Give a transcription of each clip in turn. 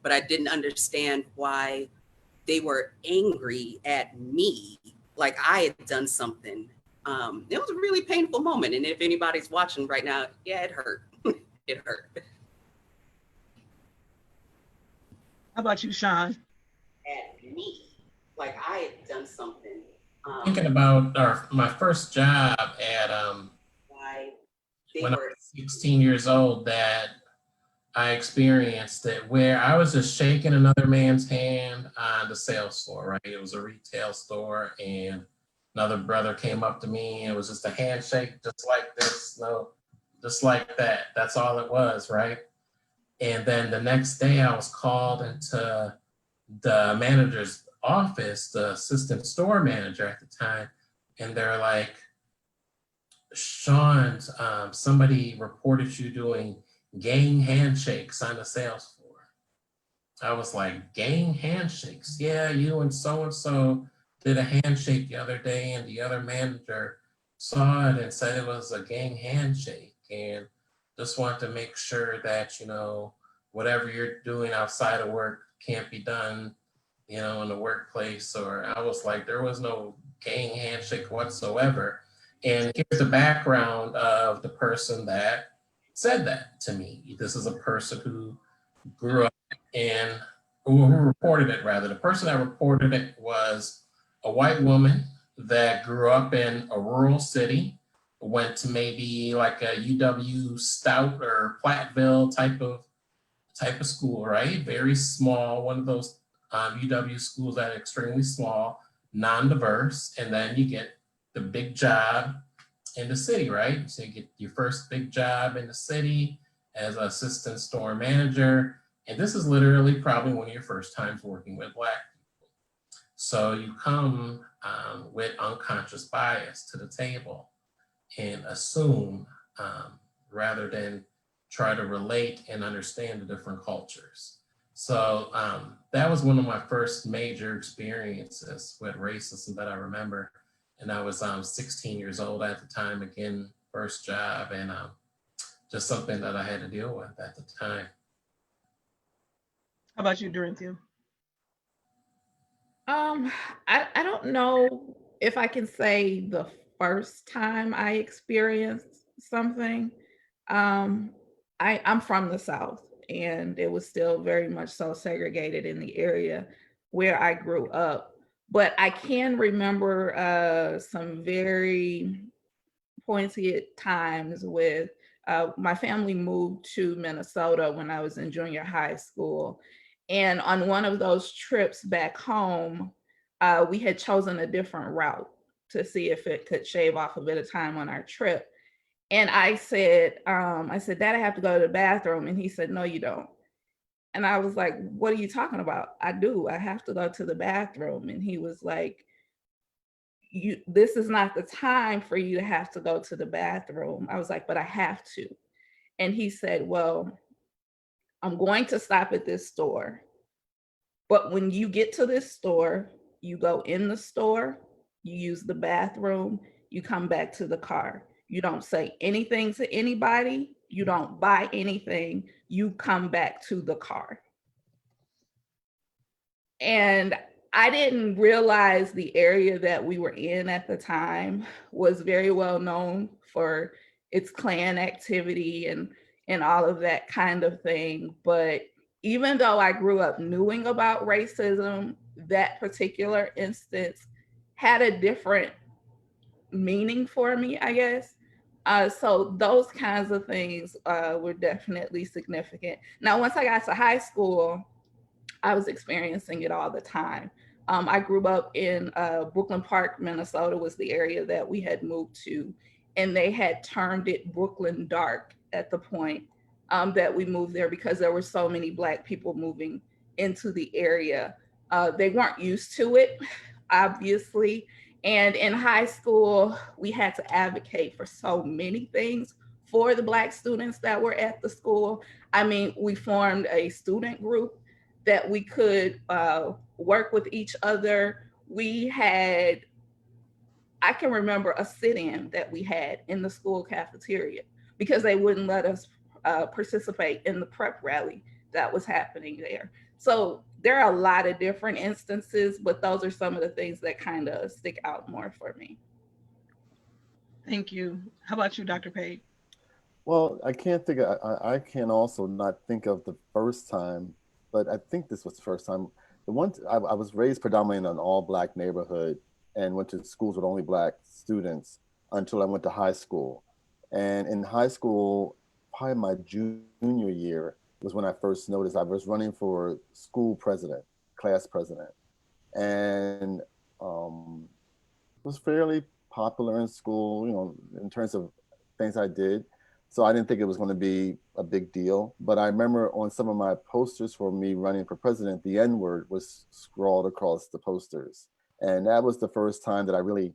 but I didn't understand why they were angry at me, like I had done something. It was a really painful moment. And if anybody's watching right now, yeah, it hurt. It hurt. How about you, Sean? At me, like I had done something. Thinking about my first job at Why when I was 16 years old, that I experienced it, where I was just shaking another man's hand on the sales floor, right? It was a retail store, and another brother came up to me, and it was just a handshake, just like this, no, just like that. That's all it was, right? And then the next day I was called into the manager's office, the assistant store manager at the time, and they're like, Sean, somebody reported you doing gang handshakes on the sales floor. I was like, gang handshakes? Yeah, you and so did a handshake the other day, and the other manager saw it and said it was a gang handshake, and just want to make sure that, you know, whatever you're doing outside of work can't be done, you know, in the workplace. Or I was like, there was no gang handshake whatsoever. And here's the background of the person that said that to me. This is a person who grew up in, who reported it rather. The person that reported it was a white woman that grew up in a rural city, went to maybe like a UW Stout or Platteville type of school, right? Very small, one of those UW schools that are extremely small, non-diverse, and then you get the big job in the city, right? So you get your first big job in the city as an assistant store manager, and this is literally probably one of your first times working with Black people. So you come with unconscious bias to the table and assume rather than try to relate and understand the different cultures. So that was one of my first major experiences with racism that I remember. And I was 16 years old at the time, again, first job, and just something that I had to deal with at the time. How about you, Dorinthia? I don't know if I can say the first time I experienced something. I'm from the South, and it was still very much so segregated in the area where I grew up. But I can remember some very poignant times with my family moved to Minnesota when I was in junior high school. And on one of those trips back home, we had chosen a different route to see if it could shave off a bit of time on our trip. And I said, Dad, I have to go to the bathroom. And he said, no, you don't. And I was like, what are you talking about? I do. I have to go to the bathroom. And he was like, this is not the time for you to have to go to the bathroom. I was like, but I have to. And he said, well, I'm going to stop at this store. But when you get to this store, you go in the store, you use the bathroom, you come back to the car. You don't say anything to anybody. You don't buy anything. You come back to the car. And I didn't realize the area that we were in at the time was very well known for its Klan activity and all of that kind of thing. But even though I grew up knowing about racism, that particular instance had a different meaning for me, I guess. So those kinds of things were definitely significant. Now, once I got to high school, I was experiencing it all the time. I grew up in Brooklyn Park, Minnesota was the area that we had moved to, and they had termed it Brooklyn Dark at the point that we moved there because there were so many Black people moving into the area. They weren't used to it, obviously. And in high school, we had to advocate for so many things for the Black students that were at the school. I mean, we formed a student group that we could work with each other. We had, I can remember a sit-in that we had in the school cafeteria because they wouldn't let us participate in the prep rally that was happening there. So there are a lot of different instances, but those are some of the things that kind of stick out more for me. Thank you. How about you, Dr. Pate? Well, I can't think of, I can also not think of the first time, but I think this was the first time. I was raised predominantly in an all-Black neighborhood and went to schools with only Black students until I went to high school. And in high school, probably my junior year was when I first noticed I was running for school president, class president, and was fairly popular in school, you know, in terms of things I did. So I didn't think it was going to be a big deal. But I remember on some of my posters for me running for president, the N-word was scrawled across the posters. And that was the first time that I really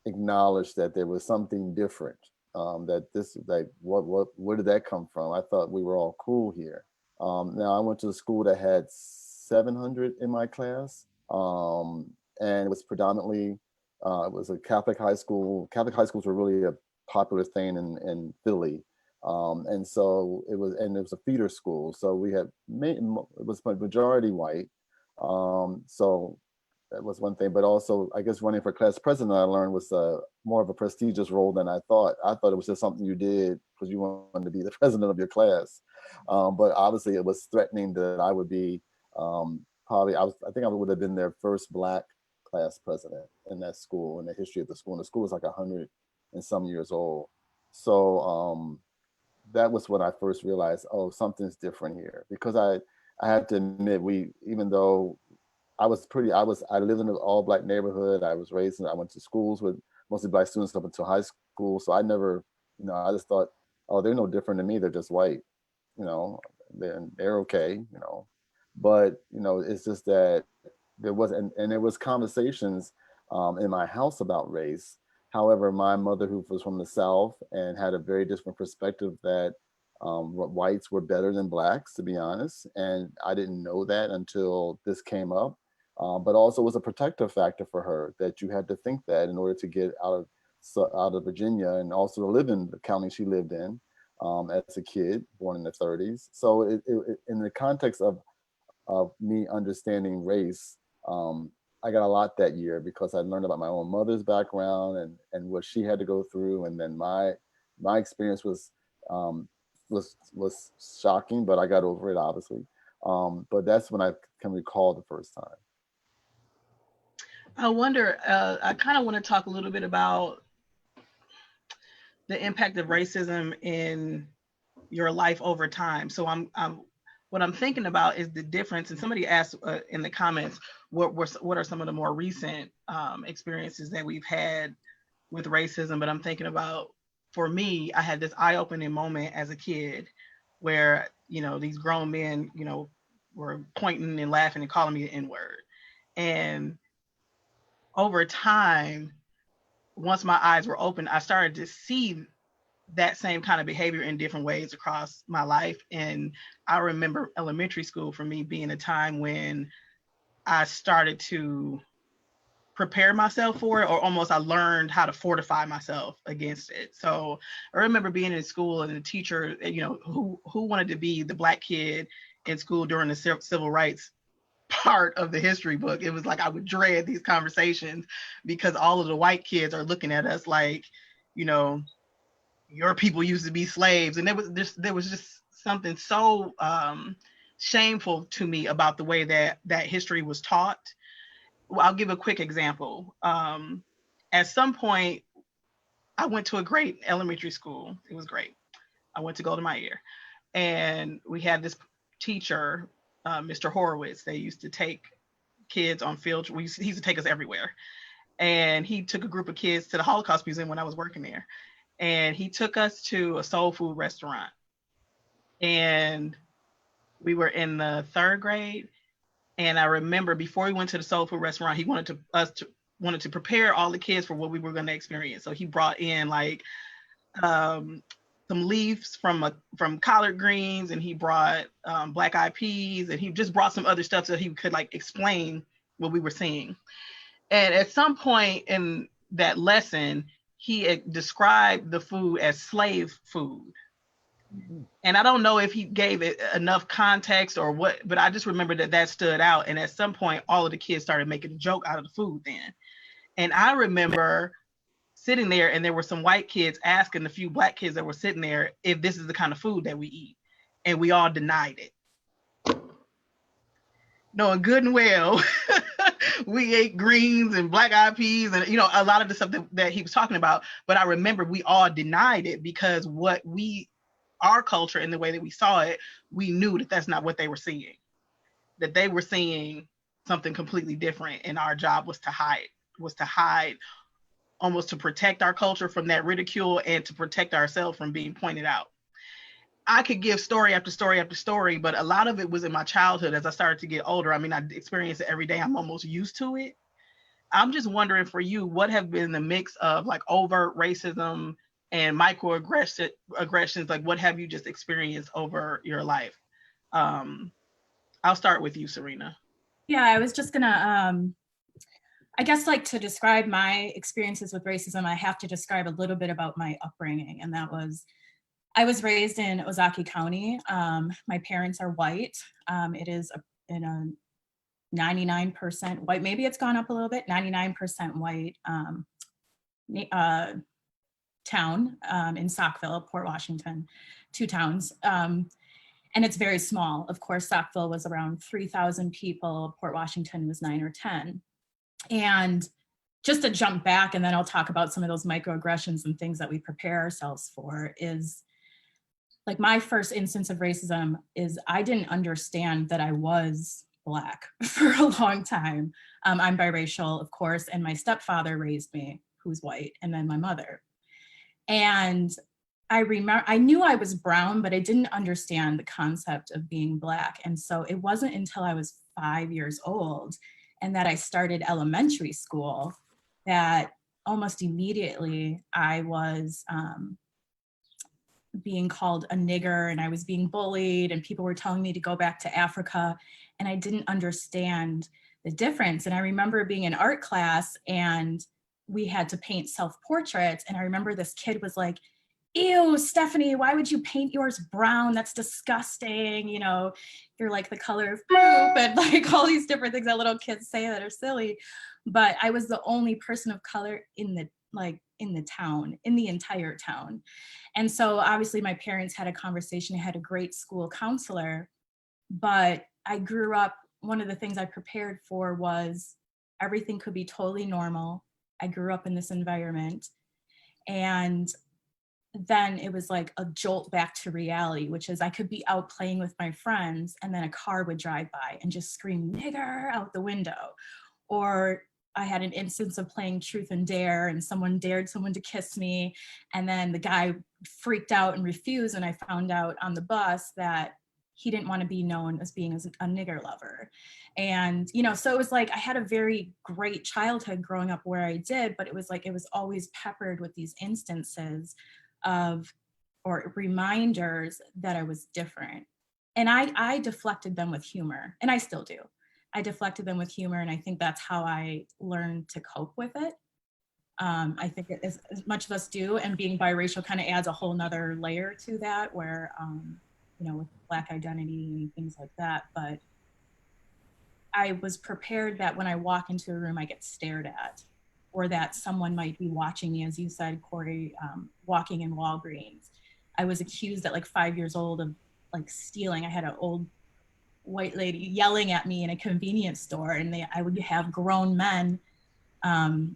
acknowledged that there was something different. Where did that come from? I thought we were all cool here. Now I went to a school that had 700 in my class, and it was predominantly, it was a Catholic high school. Catholic high schools were really a popular thing in Philly. And so it was a feeder school. So we had, it was majority white. So that was one thing, but also I guess running for class president, I learned was more of a prestigious role than I thought. I thought it was just something you did because you wanted to be the president of your class. But obviously it was threatening that I would be I think I would have been their first Black class president in that school, in the history of the school. And the school was like 100 and some years old. So that was when I first realized, oh, something's different here. Because I have to admit, even though I lived in an all Black neighborhood, I went to schools with mostly Black students up until high school. So I never, I just thought, oh, they're no different than me. They're just white, they're okay, But, it's just that there wasn't, and there was conversations in my house about race. However, my mother, who was from the South and had a very different perspective that whites were better than Blacks, to be honest. And I didn't know that until this came up. But also it was a protective factor for her that you had to think that in order to get out of Virginia and also to live in the county she lived in as a kid, born in the 30s. So it in the context of me understanding race, I got a lot that year because I learned about my own mother's background and what she had to go through. And then my experience was shocking, but I got over it, obviously. But that's when I can recall the first time. I wonder, I kind of want to talk a little bit about the impact of racism in your life over time. So what I'm thinking about is the difference. And somebody asked in the comments, what are some of the more recent experiences that we've had with racism? But I'm thinking about, for me, I had this eye-opening moment as a kid where, these grown men, were pointing and laughing and calling me the N-word. And over time, once my eyes were open, I started to see that same kind of behavior in different ways across my life. And I remember elementary school for me being a time when I started to prepare myself for it, or almost I learned how to fortify myself against it. So I remember being in school and the teacher, who wanted to be the Black kid in school during the civil rights part of the history book. It was like I would dread these conversations because all of the white kids are looking at us like, your people used to be slaves. And there was just something so shameful to me about the way that history was taught. Well, I'll give a quick example. At some point, I went to a great elementary school. It was great. I went to Golda Meir, and we had this teacher, Mr. Horowitz. They used to take kids on field. He used to take us everywhere. And he took a group of kids to the Holocaust Museum when I was working there. And he took us to a soul food restaurant. And we were in the 3rd grade. And I remember before we went to the soul food restaurant, he wanted to prepare all the kids for what we were going to experience. So he brought in like some leaves from collard greens, and he brought black eyed peas, and he just brought some other stuff so he could like explain what we were seeing. And at some point in that lesson, he described the food as slave food. And I don't know if he gave it enough context or what, but I just remember that stood out. And at some point, all of the kids started making a joke out of the food then. And I remember sitting there and there were some white kids asking the few black kids that were sitting there if this is the kind of food that we eat. And we all denied it. Knowing good and well, we ate greens and black eyed peas and, you know, a lot of the stuff that he was talking about. But I remember we all denied it because our culture and the way that we saw it, we knew that that's not what they were seeing, that they were seeing something completely different. And our job was to hide, almost to protect our culture from that ridicule and to protect ourselves from being pointed out. I could give story after story after story, but a lot of it was in my childhood. As I started to get older, I mean, I experience it every day. I'm almost used to it. I'm just wondering for you, what have been the mix of like overt racism and microaggressions? Like, what have you just experienced over your life? I'll start with you, Serena. Yeah, I was just gonna, I guess like to describe my experiences with racism, I have to describe a little bit about my upbringing. And that was, I was raised in Ozaukee County. My parents are white. It is in a 99% white, maybe it's gone up a little bit, 99% white town in Saukville, Port Washington, 2 towns. And it's very small. Of course, Saukville was around 3,000 people. Port Washington was 9 or 10. And just to jump back, and then I'll talk about some of those microaggressions and things that we prepare ourselves for, is like my first instance of racism is I didn't understand that I was Black for a long time. I'm biracial, of course, and my stepfather raised me, who's white, and then my mother. And I remember, I knew I was brown, but I didn't understand the concept of being Black. And so it wasn't until I was 5 years old and that I started elementary school that almost immediately I was being called a nigger, and I was being bullied, and people were telling me to go back to Africa, and I didn't understand the difference. And I remember being in art class and we had to paint self-portraits, and I remember this kid was like, "Ew, Stephanie, why would you paint yours brown? That's disgusting. You know, you're like the color of poop," and like all these different things that little kids say that are silly. But I was the only person of color in the town, in the entire town. And so obviously my parents had a conversation. I had a great school counselor, but I grew up, one of the things I prepared for was everything could be totally normal. I grew up in this environment, and then it was like a jolt back to reality, which is I could be out playing with my friends and then a car would drive by and just scream nigger out the window. Or I had an instance of playing truth and dare, and someone dared someone to kiss me, and then the guy freaked out and refused, and I found out on the bus that he didn't want to be known as being a nigger lover. And, you know, so it was like I had a very great childhood growing up where I did, but it was like it was always peppered with these instances of, or reminders that I was different. And I deflected them with humor, and I still do. I deflected them with humor, and I think that's how I learned to cope with it. I think as much of us do, and being biracial kind of adds a whole nother layer to that, where, you know, with Black identity and things like that. But I was prepared that when I walk into a room, I get stared at, or that someone might be watching me, as you said, Corey, walking in Walgreens. I was accused at like 5 years old of like stealing. I had an old white lady yelling at me in a convenience store, and I would have grown men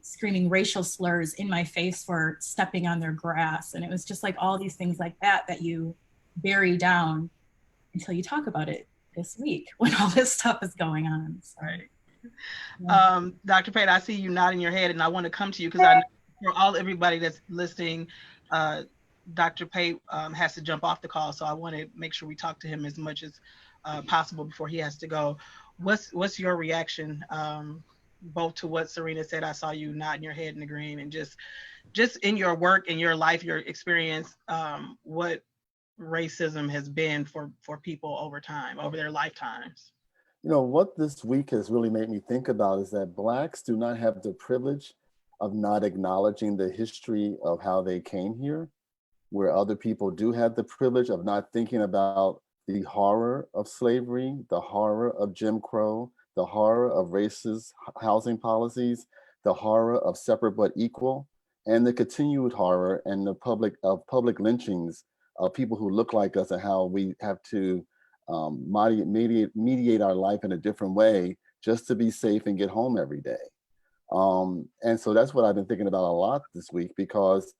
screaming racial slurs in my face for stepping on their grass. And it was just like all these things like that that you bury down until you talk about it this week when all this stuff is going on. So, right. Yeah. Dr. Pate, I see you nodding your head, and I want to come to you because I know for everybody that's listening, Dr. Pate has to jump off the call, so I want to make sure we talk to him as much as possible before he has to go. What's your reaction, both to what Serena said? I saw you nodding your head and agreeing, and just in your work, in your life, your experience, what racism has been for people over time, over their lifetimes. You know, what this week has really made me think about is that Blacks do not have the privilege of not acknowledging the history of how they came here. where other people do have the privilege of not thinking about the horror of slavery, the horror of Jim Crow, the horror of racist housing policies, the horror of separate but equal, and the continued horror and the public lynchings of people who look like us, and how we have to mediate our life in a different way just to be safe and get home every day. And so that's what I've been thinking about a lot this week, because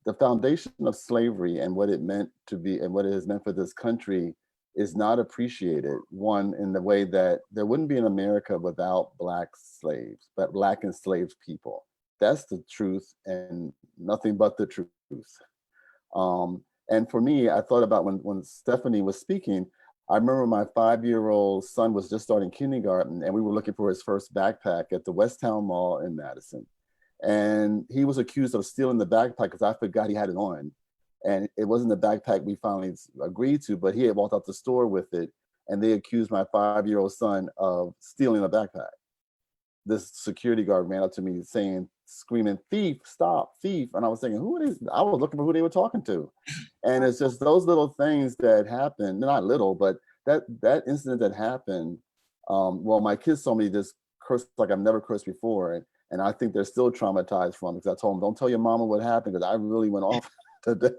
the foundation of slavery and what it meant to be and what it has meant for this country is not appreciated. One, in the way that there wouldn't be an America without Black slaves, but Black enslaved people. That's the truth and nothing but the truth. And for me, I thought about when Stephanie was speaking, I remember my 5-year-old son was just starting kindergarten, and we were looking for his first backpack at the Westtown Mall in Madison. And he was accused of stealing the backpack because I forgot he had it on. And it wasn't the backpack we finally agreed to, but he had walked out the store with it, and they accused my 5-year-old son of stealing a backpack. This security guard ran up to me screaming, "Thief, stop, thief." And I was thinking, who are these? I was looking for who they were talking to. And it's just those little things that happen, not little, but that incident that happened, well, my kids told me this curse like I've never cursed before. And I think they're still traumatized from it, because I told them, don't tell your mama what happened, because I really went off today.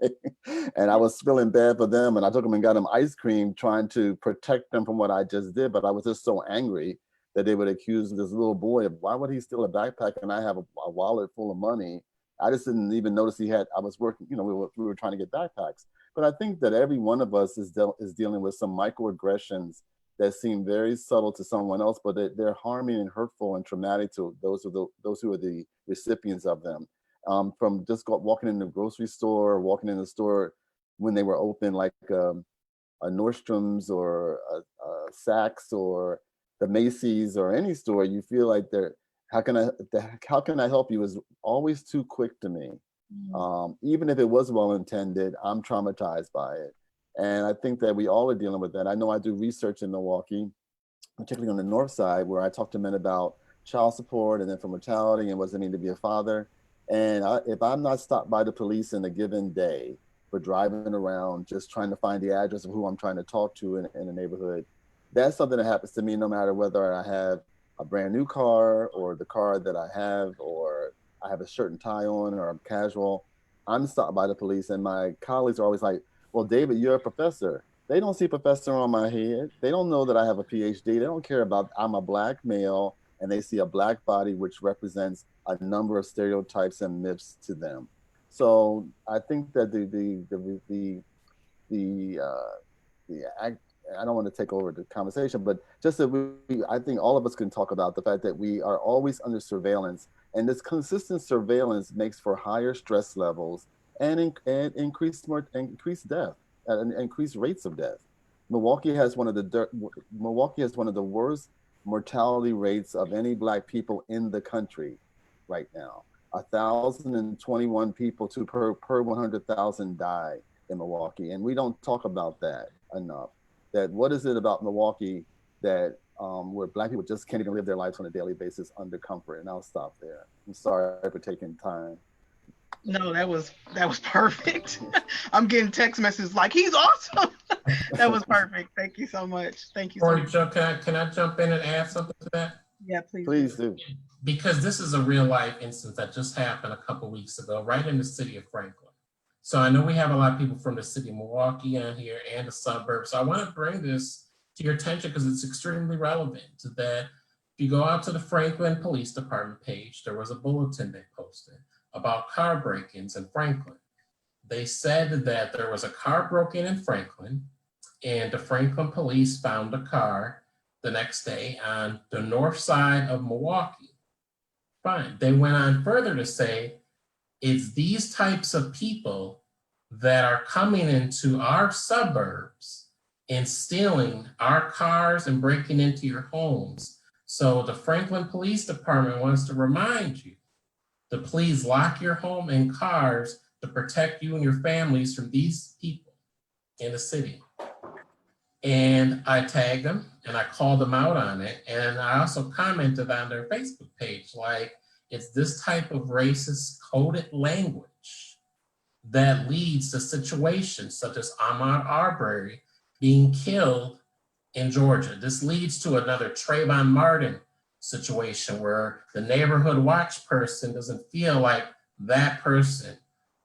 And I was feeling bad for them. And I took them and got them ice cream, trying to protect them from what I just did. But I was just so angry that they would accuse this little boy of, why would he steal a backpack and I have a wallet full of money? I just didn't even notice I was working, we were trying to get backpacks. But I think that every one of us is dealing with some microaggressions that seem very subtle to someone else, but they're harming and hurtful and traumatic to those who are the recipients of them. From just walking in the grocery store, walking in the store when they were open, like a Nordstrom's or a Saks or the Macy's or any store, you feel like how can I help you is always too quick to me. Even if it was well-intended, I'm traumatized by it. And I think that we all are dealing with that. I know I do research in Milwaukee, particularly on the north side, where I talk to men about child support and infant mortality and what does it mean to be a father. And if I'm not stopped by the police in a given day for driving around, just trying to find the address of who I'm trying to talk to in a neighborhood, that's something that happens to me no matter whether I have a brand new car or the car that I have, or I have a shirt and tie on, or I'm casual. I'm stopped by the police, and my colleagues are always like, well, David, you're a professor. They don't see professor on my head. They don't know that I have a PhD. They don't care about I'm a Black male, and they see a Black body, which represents a number of stereotypes and myths to them. So I think that I don't want to take over the conversation, but just that I think all of us can talk about the fact that we are always under surveillance, and this consistent surveillance makes for higher stress levels and increased death and increased rates of death. Milwaukee has one of the worst mortality rates of any Black people in the country right now. 1,021 people per 100,000 die in Milwaukee, and we don't talk about that enough. That what is it about Milwaukee that where Black people just can't even live their lives on a daily basis under comfort? And I'll stop there. I'm sorry for taking time. No, that was perfect. I'm getting text messages like, he's awesome. That was perfect. Thank you so much. Thank you so much. Can I jump in and add something to that? Yeah, please. Please do. Because this is a real life instance that just happened a couple weeks ago, right in the city of Franklin. So I know we have a lot of people from the city of Milwaukee on here and the suburbs. So I want to bring this to your attention because it's extremely relevant to that. If you go out to the Franklin Police Department page, there was a bulletin they posted about car break-ins in Franklin. They said that there was a car broken in Franklin, and the Franklin police found a car the next day on the north side of Milwaukee. Fine. They went on further to say, it's these types of people that are coming into our suburbs and stealing our cars and breaking into your homes. So the Franklin Police Department wants to remind you to please lock your home and cars to protect you and your families from these people in the city. And I tagged them and I called them out on it. And I also commented on their Facebook page, like, it's this type of racist coded language that leads to situations such as Ahmaud Arbery being killed in Georgia. This leads to another Trayvon Martin situation where the neighborhood watch person doesn't feel like that person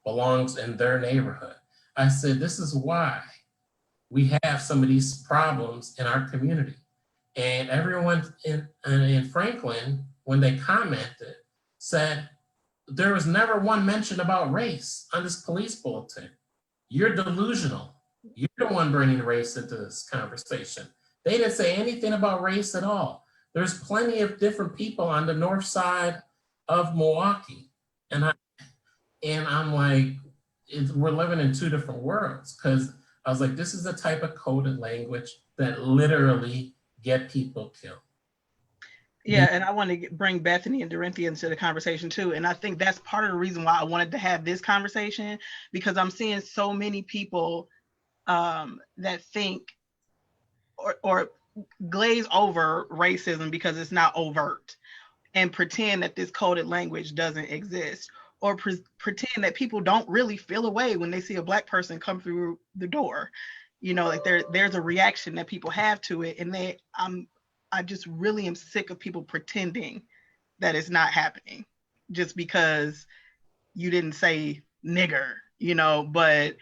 belongs in their neighborhood. I said, this is why we have some of these problems in our community. And everyone in Franklin, when they commented, said, there was never one mention about race on this police bulletin. You're delusional. You're the one bringing race into this conversation. They didn't say anything about race at all. There's plenty of different people on the north side of Milwaukee. And I'm like, we're living in two different worlds, because I was like, this is the type of coded language that literally get people killed. Yeah, and I want to bring Bethany and Dorinthia into the conversation too. And I think that's part of the reason why I wanted to have this conversation, because I'm seeing so many people that think or glaze over racism because it's not overt, and pretend that this coded language doesn't exist, or pretend that people don't really feel a way when they see a Black person come through the door. You know, like there's a reaction that people have to it, and I just really am sick of people pretending that it's not happening just because you didn't say nigger, you know. But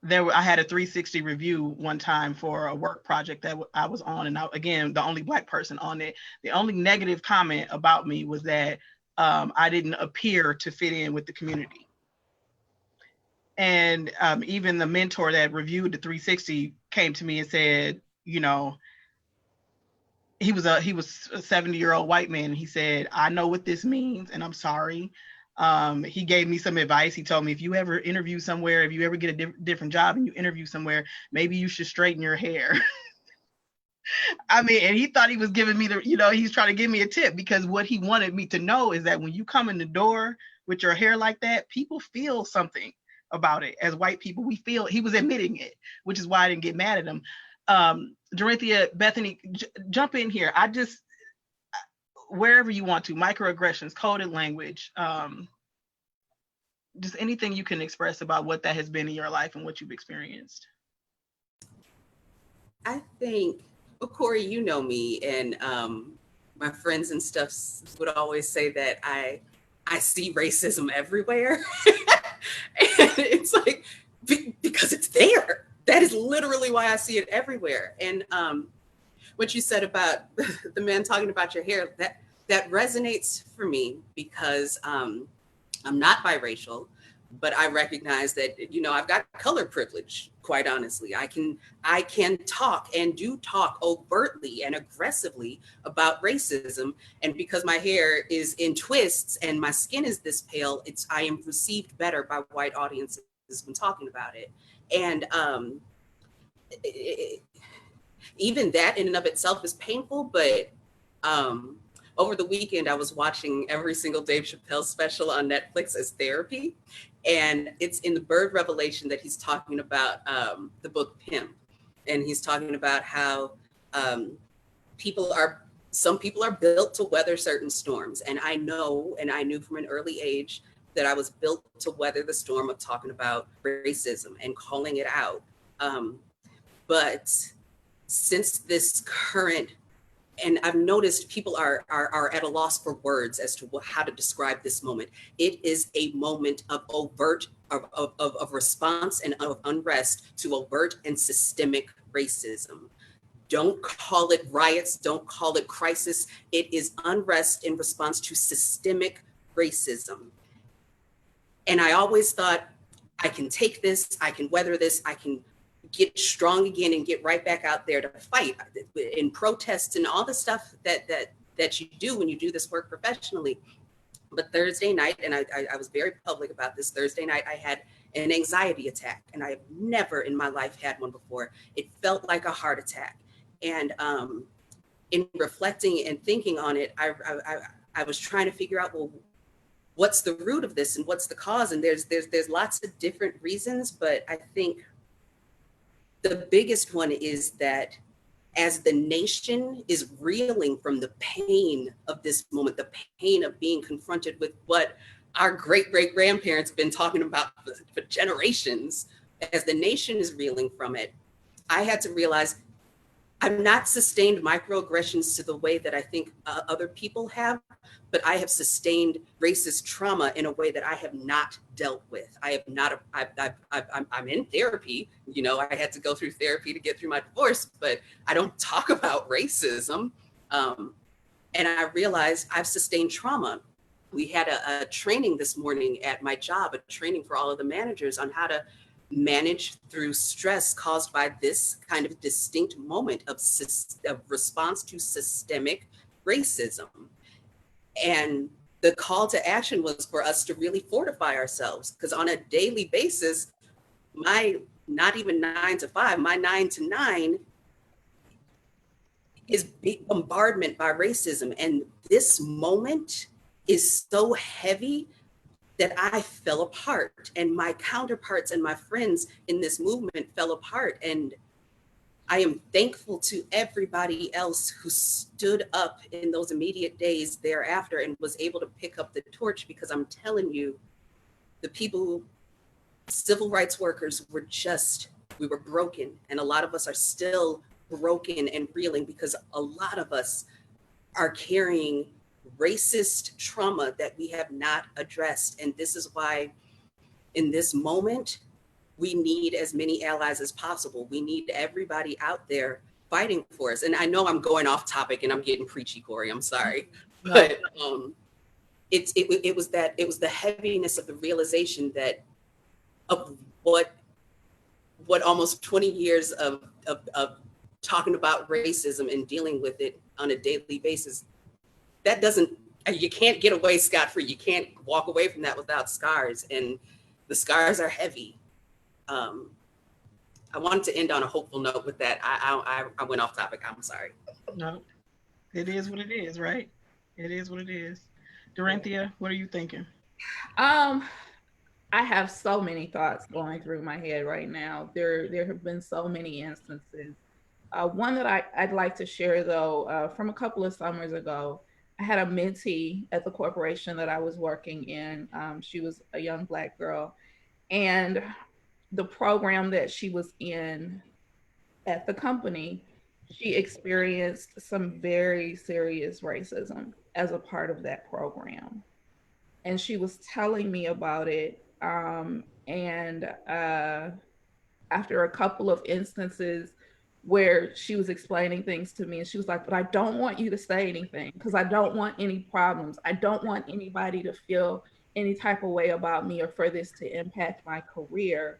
I had a 360 review one time for a work project that I was on, and again, the only Black person on it. The only negative comment about me was that I didn't appear to fit in with the community. And even the mentor that reviewed the 360 came to me and said, you know, he was a 70-year-old white man, and he said, I know what this means, and I'm sorry. He gave me some advice. He told me, if you ever interview somewhere, if you ever get a different job and you interview somewhere, maybe you should straighten your hair. I mean, and he thought he was giving me he's trying to give me a tip, because what he wanted me to know is that when you come in the door with your hair like that, people feel something about it. As white people, we feel. He was admitting it, which is why I didn't get mad at him. Dorinthia, Bethany, jump in here. Wherever you want to, microaggressions, coded language, just anything you can express about what that has been in your life and what you've experienced. I think, well, Corey, you know me, and my friends and stuff would always say that I see racism everywhere. And it's like, because it's there. That is literally why I see it everywhere. And what you said about the man talking about your hair, that resonates for me, because I'm not biracial, but I recognize that, I've got color privilege, quite honestly. I can talk and do talk overtly and aggressively about racism. And because my hair is in twists and my skin is this pale, I am received better by white audiences when talking about it. And even that in and of itself is painful, but over the weekend, I was watching every single Dave Chappelle special on Netflix as therapy. And it's in the Bird Revelation that he's talking about the book Pimp. And he's talking about how some people are built to weather certain storms. And I knew from an early age that I was built to weather the storm of talking about racism and calling it out. But since this current, and I've noticed people are at a loss for words as to how to describe this moment. It is a moment of overt, of response and of unrest to overt and systemic racism. Don't call it riots, don't call it crisis. It is unrest in response to systemic racism. And I always thought, I can take this, I can weather this, I can get strong again and get right back out there to fight in protests and all the stuff that you do when you do this work professionally. But Thursday night, and I was very public about this, Thursday night, I had an anxiety attack, and I have never in my life had one before. It felt like a heart attack. And in reflecting and thinking on it, I was trying to figure out, well, what's the root of this and what's the cause? And there's lots of different reasons, but I think the biggest one is that as the nation is reeling from the pain of this moment, the pain of being confronted with what our great-great-grandparents have been talking about for generations. As the nation is reeling from it, I had to realize I've not sustained microaggressions to the way that I think other people have, but I have sustained racist trauma in a way that I have not dealt with. I have not, I'm in therapy, you know, I had to go through therapy to get through my divorce, but I don't talk about racism. And I realized I've sustained trauma. We had a training this morning at my job, a training for all of the managers on how to manage through stress caused by this kind of distinct moment of response to systemic racism. And the call to action was for us to really fortify ourselves, because on a daily basis, my not even 9 to 5, my 9 to 9 is big bombardment by racism. And this moment is so heavy that I fell apart, and my counterparts and my friends in this movement fell apart. And I am thankful to everybody else who stood up in those immediate days thereafter and was able to pick up the torch, because I'm telling you, the people, civil rights workers, we were broken. And a lot of us are still broken and reeling, because a lot of us are carrying racist trauma that we have not addressed. And this is why in this moment, we need as many allies as possible. We need everybody out there fighting for us. And I know I'm going off topic and I'm getting preachy, Corey, I'm sorry. No. But it was the heaviness of the realization that of what almost 20 years of talking about racism and dealing with it on a daily basis, you can't get away scot-free. You can't walk away from that without scars, and the scars are heavy. I wanted to end on a hopeful note with that. I went off topic. I'm sorry. No, it is what it is, right? It is what it is. Dorinthia, what are you thinking? I have so many thoughts going through my head right now. There have been so many instances. One that I'd like to share, though, from a couple of summers ago, I had a mentee at the corporation that I was working in. She was a young Black girl, and the program that she was in at the company, she experienced some very serious racism as a part of that program. And she was telling me about it. After a couple of instances where she was explaining things to me, and she was like, but I don't want you to say anything, because I don't want any problems. I don't want anybody to feel any type of way about me or for this to impact my career.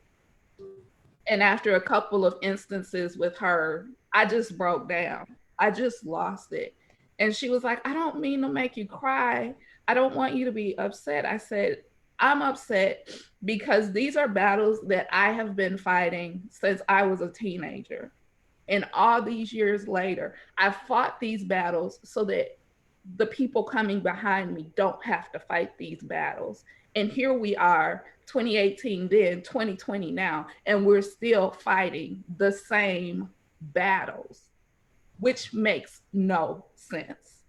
And after a couple of instances with her, I just broke down. I just lost it. And she was like, I don't mean to make you cry. I don't want you to be upset. I said, I'm upset because these are battles that I have been fighting since I was a teenager. And all these years later, I fought these battles so that the people coming behind me don't have to fight these battles. And here we are, 2018 then, 2020 now, and we're still fighting the same battles, which makes no sense.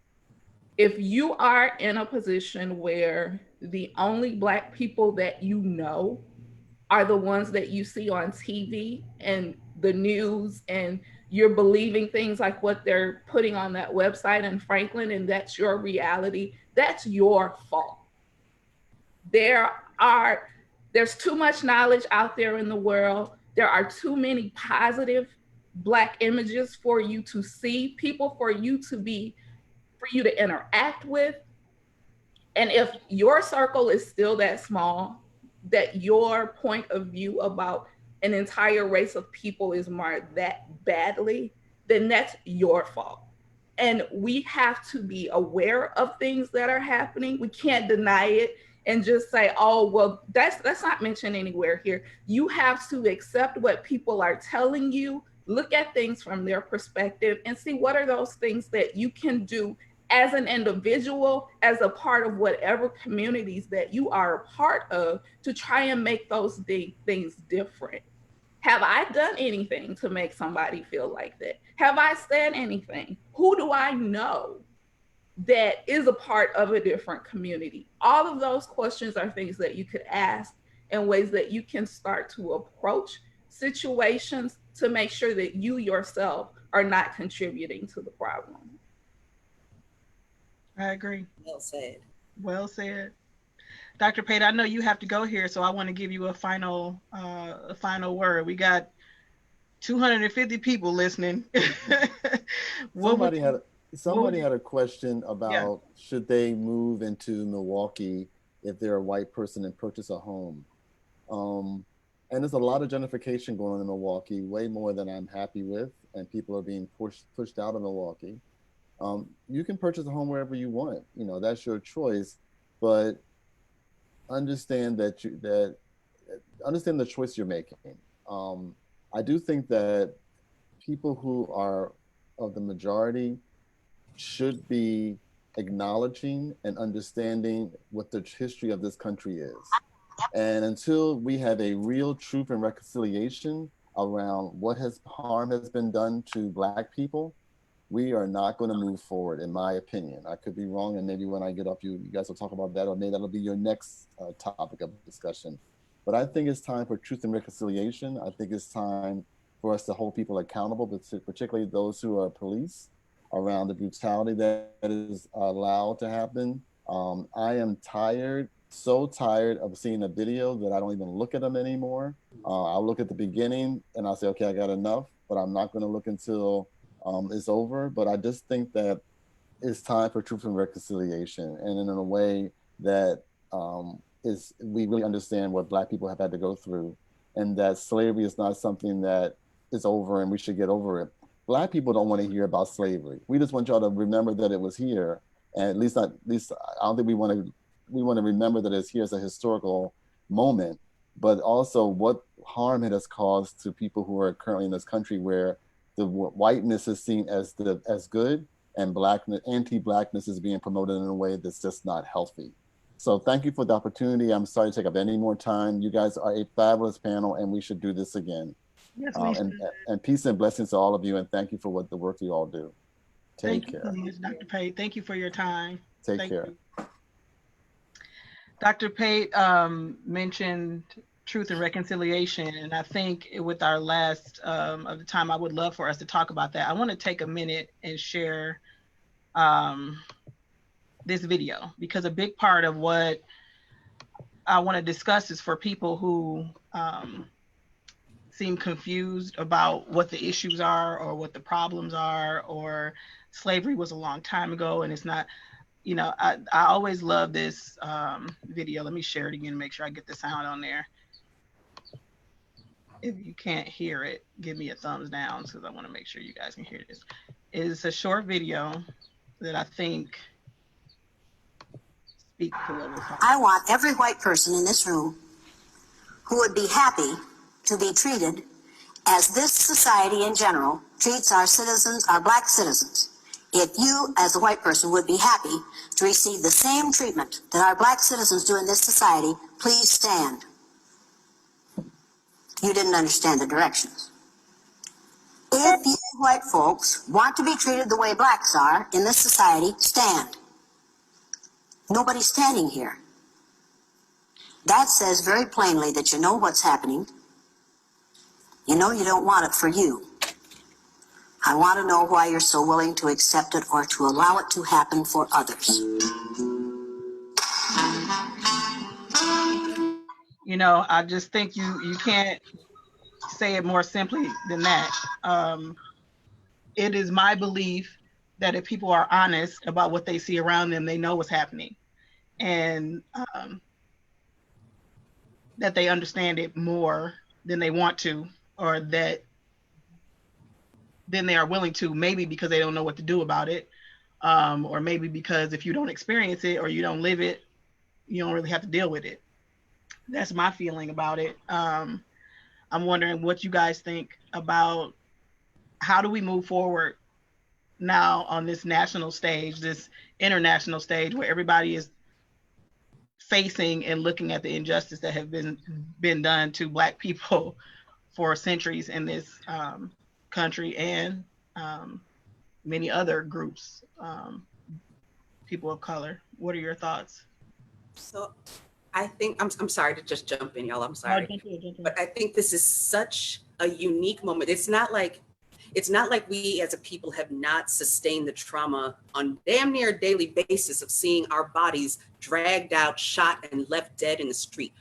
If you are in a position where the only Black people that you know are the ones that you see on TV and the news, and you're believing things like what they're putting on that website in Franklin, and that's your reality, that's your fault. There's too much knowledge out there in the world. There are too many positive Black images for you to see, people for you to interact with. And if your circle is still that small, that your point of view about an entire race of people is marked that badly, then that's your fault. And we have to be aware of things that are happening. We can't deny it and just say, oh, well, that's not mentioned anywhere here. You have to accept what people are telling you, look at things from their perspective, and see what are those things that you can do as an individual, as a part of whatever communities that you are a part of, to try and make those things different. Have I done anything to make somebody feel like that? Have I said anything? Who do I know that is a part of a different community? All of those questions are things that you could ask and ways that you can start to approach situations to make sure that you yourself are not contributing to the problem. I agree. Well said. Well said. Dr. Pate, I know you have to go here, so I want to give you a final word. We got 250 people listening. Somebody had a question about should they move into Milwaukee if they're a white person and purchase a home. And there's a lot of gentrification going on in Milwaukee, way more than I'm happy with, and people are being pushed out of Milwaukee. You can purchase a home wherever you want. You know, that's your choice, but understand understand the choice you're making. I do think that people who are of the majority should be acknowledging and understanding what the history of this country is. And until we have a real truth and reconciliation around what harm has been done to Black people, we are not going to move forward, in my opinion. I could be wrong, and maybe when I get up, you guys will talk about that, or maybe that'll be your next topic of discussion. But I think it's time for truth and reconciliation. I think it's time for us to hold people accountable, but particularly those who are police, around the brutality that is allowed to happen. I am so tired of seeing a video that I don't even look at them anymore. I'll look at the beginning and I'll say, okay, I got enough, but I'm not going to look until it's over. But I just think that it's time for truth and reconciliation, and in a way that we really understand what Black people have had to go through, and that slavery is not something that is over and we should get over it. Black people don't want to hear about slavery. We just want y'all to remember that it was here, and at least I don't think we want to remember that it's here as a historical moment, but also what harm it has caused to people who are currently in this country, where the whiteness is seen as good, and anti-Blackness is being promoted in a way that's just not healthy. So thank you for the opportunity. I'm sorry to take up any more time. You guys are a fabulous panel, and we should do this again. Yes, and peace and blessings to all of you, and thank you for the work you all do. Take care. Thank you, Dr. Pate. Thank you for your time. Take care. Dr. Pate mentioned truth and reconciliation, and I think with our last of the time, I would love for us to talk about that. I want to take a minute and share this video, because a big part of what I want to discuss is for people who seem confused about what the issues are or what the problems are, or slavery was a long time ago and it's not, you know, I always love this video. Let me share it again, make sure I get the sound on there. If you can't hear it, give me a thumbs down, because I want to make sure you guys can hear this. It's a short video that I think speaks to what we're talking about. I want every white person in this room who would be happy to be treated as this society in general treats our citizens, our Black citizens. If you, as a white person, would be happy to receive the same treatment that our Black citizens do in this society, please stand. You didn't understand the directions. If you white folks want to be treated the way Blacks are in this society, stand. Nobody's standing here. That says very plainly that you know what's happening. You know you don't want it for you. I want to know why you're so willing to accept it or to allow it to happen for others. You know, I just think you can't say it more simply than that. It is my belief that if people are honest about what they see around them, they know what's happening, and that they understand it more than they want to, or that then they are willing to, maybe because they don't know what to do about it, or maybe because if you don't experience it or you don't live it, you don't really have to deal with it. That's my feeling about it. I'm wondering what you guys think about how do we move forward now on this national stage, this international stage, where everybody is facing and looking at the injustice that have been done to Black people for centuries in this country, and many other groups people of color. What are your thoughts? So I think I'm sorry to just jump in, y'all. I'm No, sorry. jump in, jump in. But I think this is such a unique moment. It's not like we as a people have not sustained the trauma on damn near a daily basis of seeing our bodies dragged out, shot, and left dead in the street.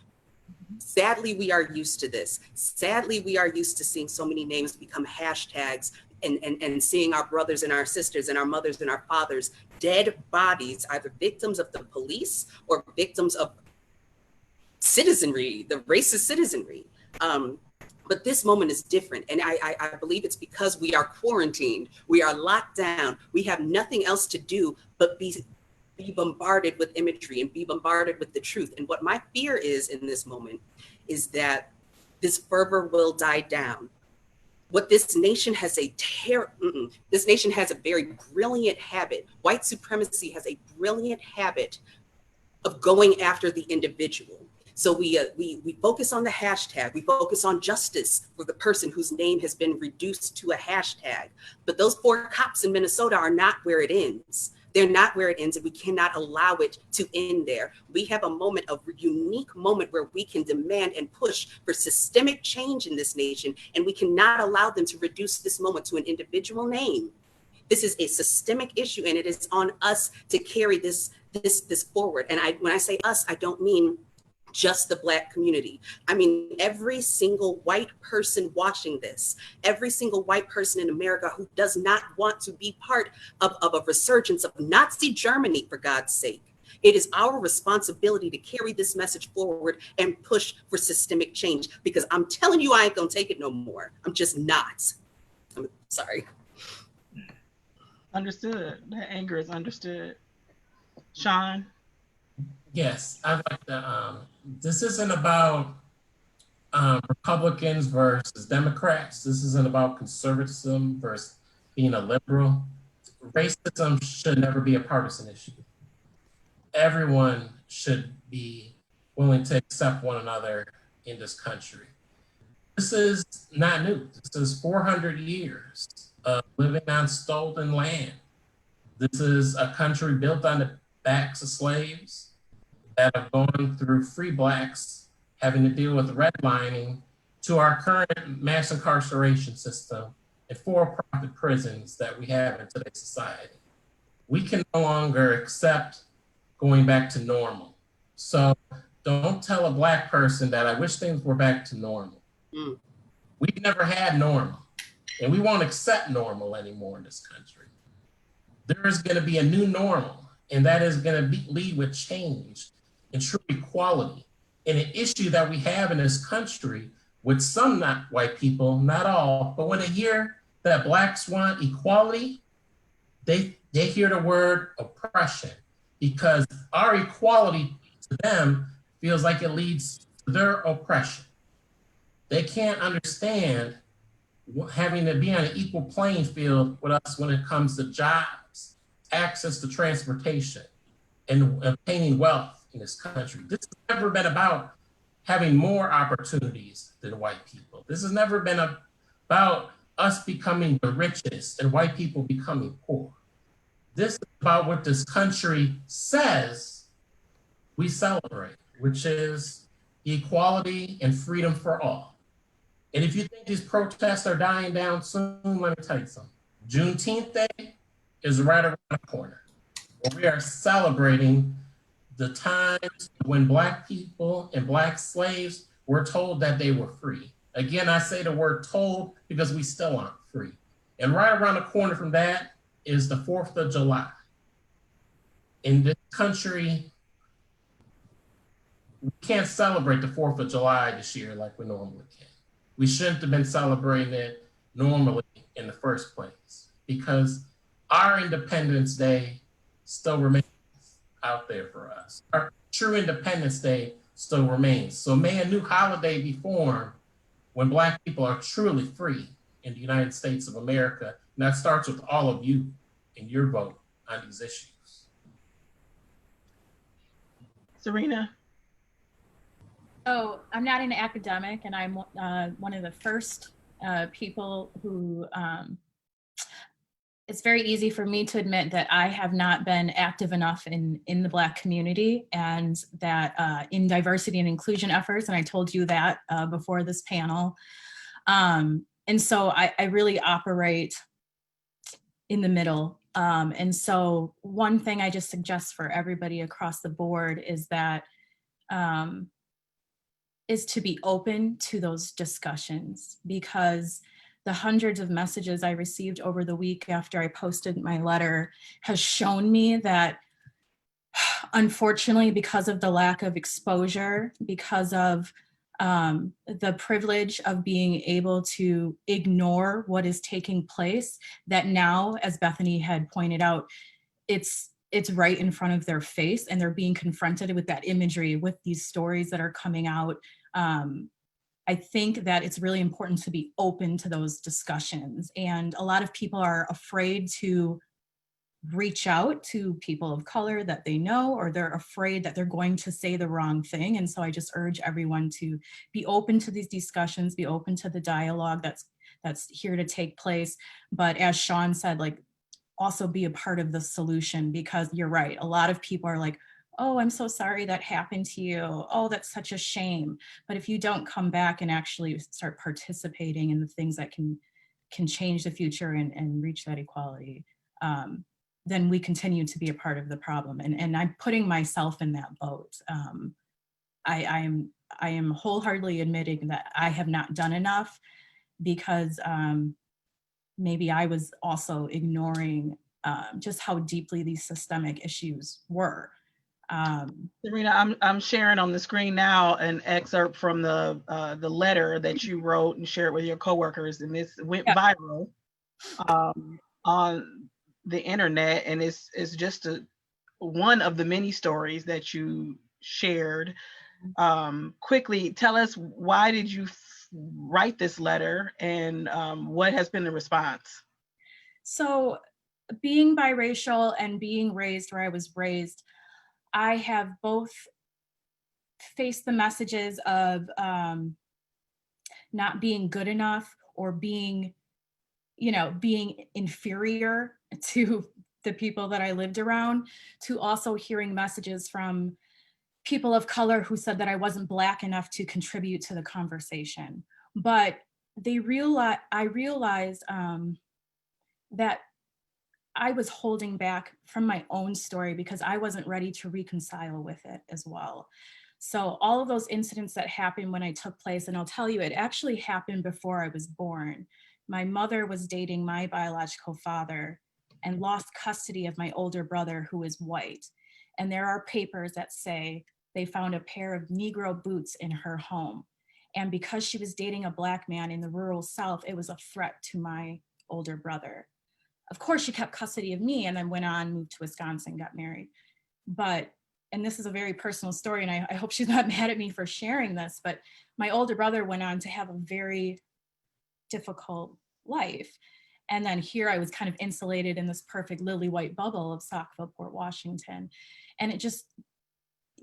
Sadly, we are used to this. Sadly, we are used to seeing so many names become hashtags and seeing our brothers and our sisters and our mothers and our fathers, dead bodies, either victims of the police or victims of citizenry, the racist citizenry. But this moment is different. And I believe it's because we are quarantined, we are locked down, we have nothing else to do but be bombarded with imagery and be bombarded with the truth. And what my fear is in this moment is that this fervor will die down. What this nation has this nation has a very brilliant habit. White supremacy has a brilliant habit of going after the individual. So we focus on the hashtag, we focus on justice for the person whose name has been reduced to a hashtag. But those 4 cops in Minnesota are not where it ends. They're not where it ends, and we cannot allow it to end there. We have a moment, a unique moment where we can demand and push for systemic change in this nation, and we cannot allow them to reduce this moment to an individual name. This is a systemic issue, and it is on us to carry this forward. And when I say us, I don't mean just the Black community. I mean, every single white person watching this, every single white person in America who does not want to be part of a resurgence of Nazi Germany, for God's sake. It is our responsibility to carry this message forward and push for systemic change, because I'm telling you, I ain't gonna take it no more. I'm just not. I'm sorry. Understood. That anger is understood. Sean? Yes, I'd like to, this isn't about Republicans versus Democrats. This isn't about conservatism versus being a liberal. Racism should never be a partisan issue. Everyone should be willing to accept one another in this country. This is not new. This is 400 years of living on stolen land. This is a country built on the backs of slaves that have gone through free Blacks having to deal with redlining to our current mass incarceration system and for-profit prisons that we have in today's society. We can no longer accept going back to normal. So don't tell a Black person that I wish things were back to normal. We've never had normal, and we won't accept normal anymore in this country. There is going to be a new normal, and that is going to lead with change and true equality. And an issue that we have in this country with some not white people, not all, but when they hear that Blacks want equality, they hear the word oppression, because our equality to them feels like it leads to their oppression. They can't understand having to be on an equal playing field with us when it comes to jobs, access to transportation, and obtaining wealth in this country. This has never been about having more opportunities than white people. This has never been about us becoming the richest and white people becoming poor. This is about what this country says we celebrate, which is equality and freedom for all. And if you think these protests are dying down soon, let me tell you something. Juneteenth Day is right around the corner. We are celebrating the times when Black people and Black slaves were told that they were free. Again, I say the word told because we still aren't free. And right around the corner from that is the 4th of July. In this country, we can't celebrate the 4th of July this year like we normally can. We shouldn't have been celebrating it normally in the first place, because our Independence Day still remains out there for us. Our true Independence Day still remains. So may a new holiday be formed when Black people are truly free in the United States of America. And that starts with all of you and your vote on these issues. Serena? Oh, I'm not an academic, and I'm one of the first people who it's very easy for me to admit that I have not been active enough in the Black community, and that in diversity and inclusion efforts, and I told you that before this panel. And so I really operate in the middle. And so one thing I just suggest for everybody across the board is that is to be open to those discussions, because the hundreds of messages I received over the week after I posted my letter has shown me that, unfortunately, because of the lack of exposure, because of the privilege of being able to ignore what is taking place, that now, as Bethany had pointed out, it's right in front of their face, and they're being confronted with that imagery, with these stories that are coming out. I think that it's really important to be open to those discussions. And a lot of people are afraid to reach out to people of color that they know, or they're afraid that they're going to say the wrong thing. And so I just urge everyone to be open to these discussions, be open to the dialogue that's here to take place. But as Sean said, like, also be a part of the solution, because you're right. A lot of people are like, oh, I'm so sorry that happened to you. Oh, that's such a shame. But if you don't come back and actually start participating in the things that can change the future and reach that equality, then we continue to be a part of the problem. And I'm putting myself in that boat. I am wholeheartedly admitting that I have not done enough, because maybe I was also ignoring just how deeply these systemic issues were. Serena, I'm sharing on the screen now an excerpt from the letter that you wrote and shared with your coworkers, and this went viral on the internet, and it's just one of the many stories that you shared. Quickly tell us, why did you write this letter, and what has been the response? So, being biracial and being raised where I was raised, I have both faced the messages of not being good enough, or being inferior to the people that I lived around, to also hearing messages from people of color who said that I wasn't Black enough to contribute to the conversation. But I realized that I was holding back from my own story because I wasn't ready to reconcile with it as well. So all of those incidents that happened when I took place, and I'll tell you, it actually happened before I was born. My mother was dating my biological father and lost custody of my older brother, who is white. And there are papers that say they found a pair of Negro boots in her home. And because she was dating a Black man in the rural South, it was a threat to my older brother. Of course, she kept custody of me and then went on, moved to Wisconsin, got married. But, and this is a very personal story, and I hope she's not mad at me for sharing this, but my older brother went on to have a very difficult life. And then here I was kind of insulated in this perfect lily white bubble of Saukville, Port Washington. And it just,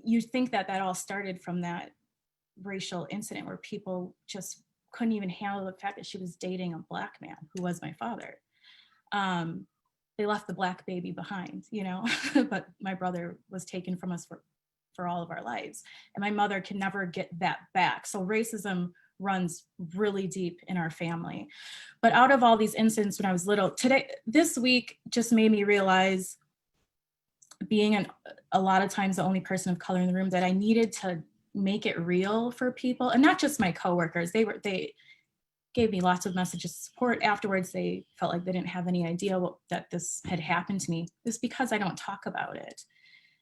you think that all started from that racial incident where people just couldn't even handle the fact that she was dating a Black man who was my father. They left the Black baby behind, but my brother was taken from us for all of our lives. And my mother can never get that back. So racism runs really deep in our family. But out of all these incidents when I was little, this week just made me realize, being a lot of times the only person of color in the room, that I needed to make it real for people, and not just my coworkers. They gave me lots of messages of support afterwards. They felt like they didn't have any idea that this had happened to me. It's because I don't talk about it.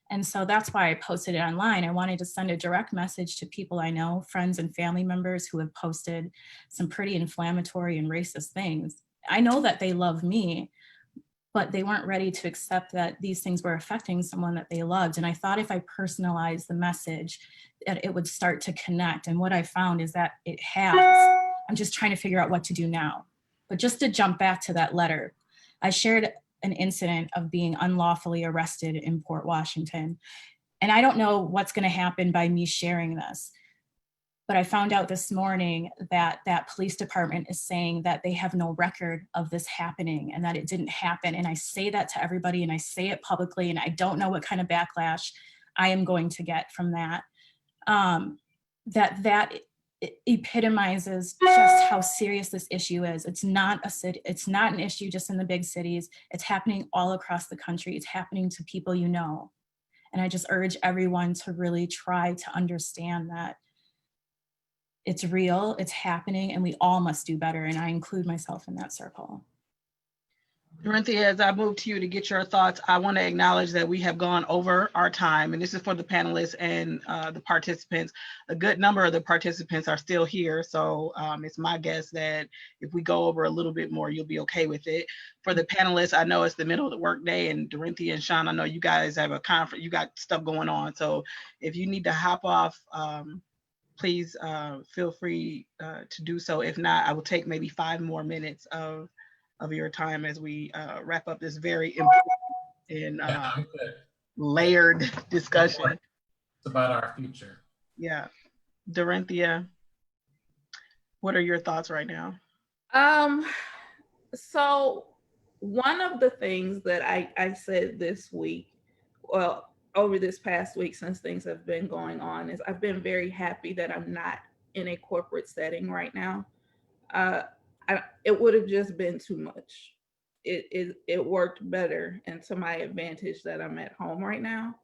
And so that's why I posted it online. I wanted to send a direct message to people I know, friends and family members who have posted some pretty inflammatory and racist things. I know that they love me, but they weren't ready to accept that these things were affecting someone that they loved. And I thought if I personalized the message, that it would start to connect. And what I found is that it has. I'm just trying to figure out what to do now. But just to jump back to that letter, I shared an incident of being unlawfully arrested in Port Washington. And I don't know what's going to happen by me sharing this. But I found out this morning that that police department is saying that they have no record of this happening and that it didn't happen. And I say that to everybody and I say it publicly, and I don't know what kind of backlash I am going to get from that. That epitomizes just how serious this issue is. It's not an issue just in the big cities. It's happening all across the country. It's happening to people you know. And I just urge everyone to really try to understand that it's real, it's happening, and we all must do better. And I include myself in that circle. Dorinthia, as I move to you to get your thoughts, I want to acknowledge that we have gone over our time, and this is for the panelists and the participants. A good number of the participants are still here, so it's my guess that if we go over a little bit more, you'll be okay with it. For the panelists, I know it's the middle of the workday, and Dorinthia and Sean, I know you guys have a conference, you got stuff going on, so if you need to hop off, please feel free to do so. If not, I will take maybe 5 more minutes of your time as we wrap up this very important and layered discussion. It's about our future. Yeah. Dorinthia, what are your thoughts right now? So one of the things that I said this week, well, over this past week since things have been going on, is I've been very happy that I'm not in a corporate setting right now. It would have just been too much. It worked better and to my advantage that I'm at home right now,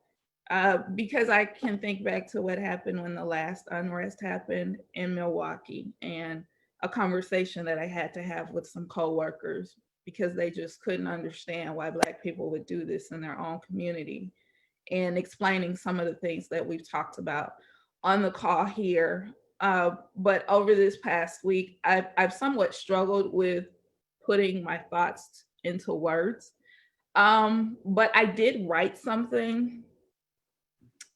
because I can think back to what happened when the last unrest happened in Milwaukee, and a conversation that I had to have with some coworkers because they just couldn't understand why Black people would do this in their own community, and explaining some of the things that we've talked about on the call here. But over this past week, I've somewhat struggled with putting my thoughts into words. But I did write something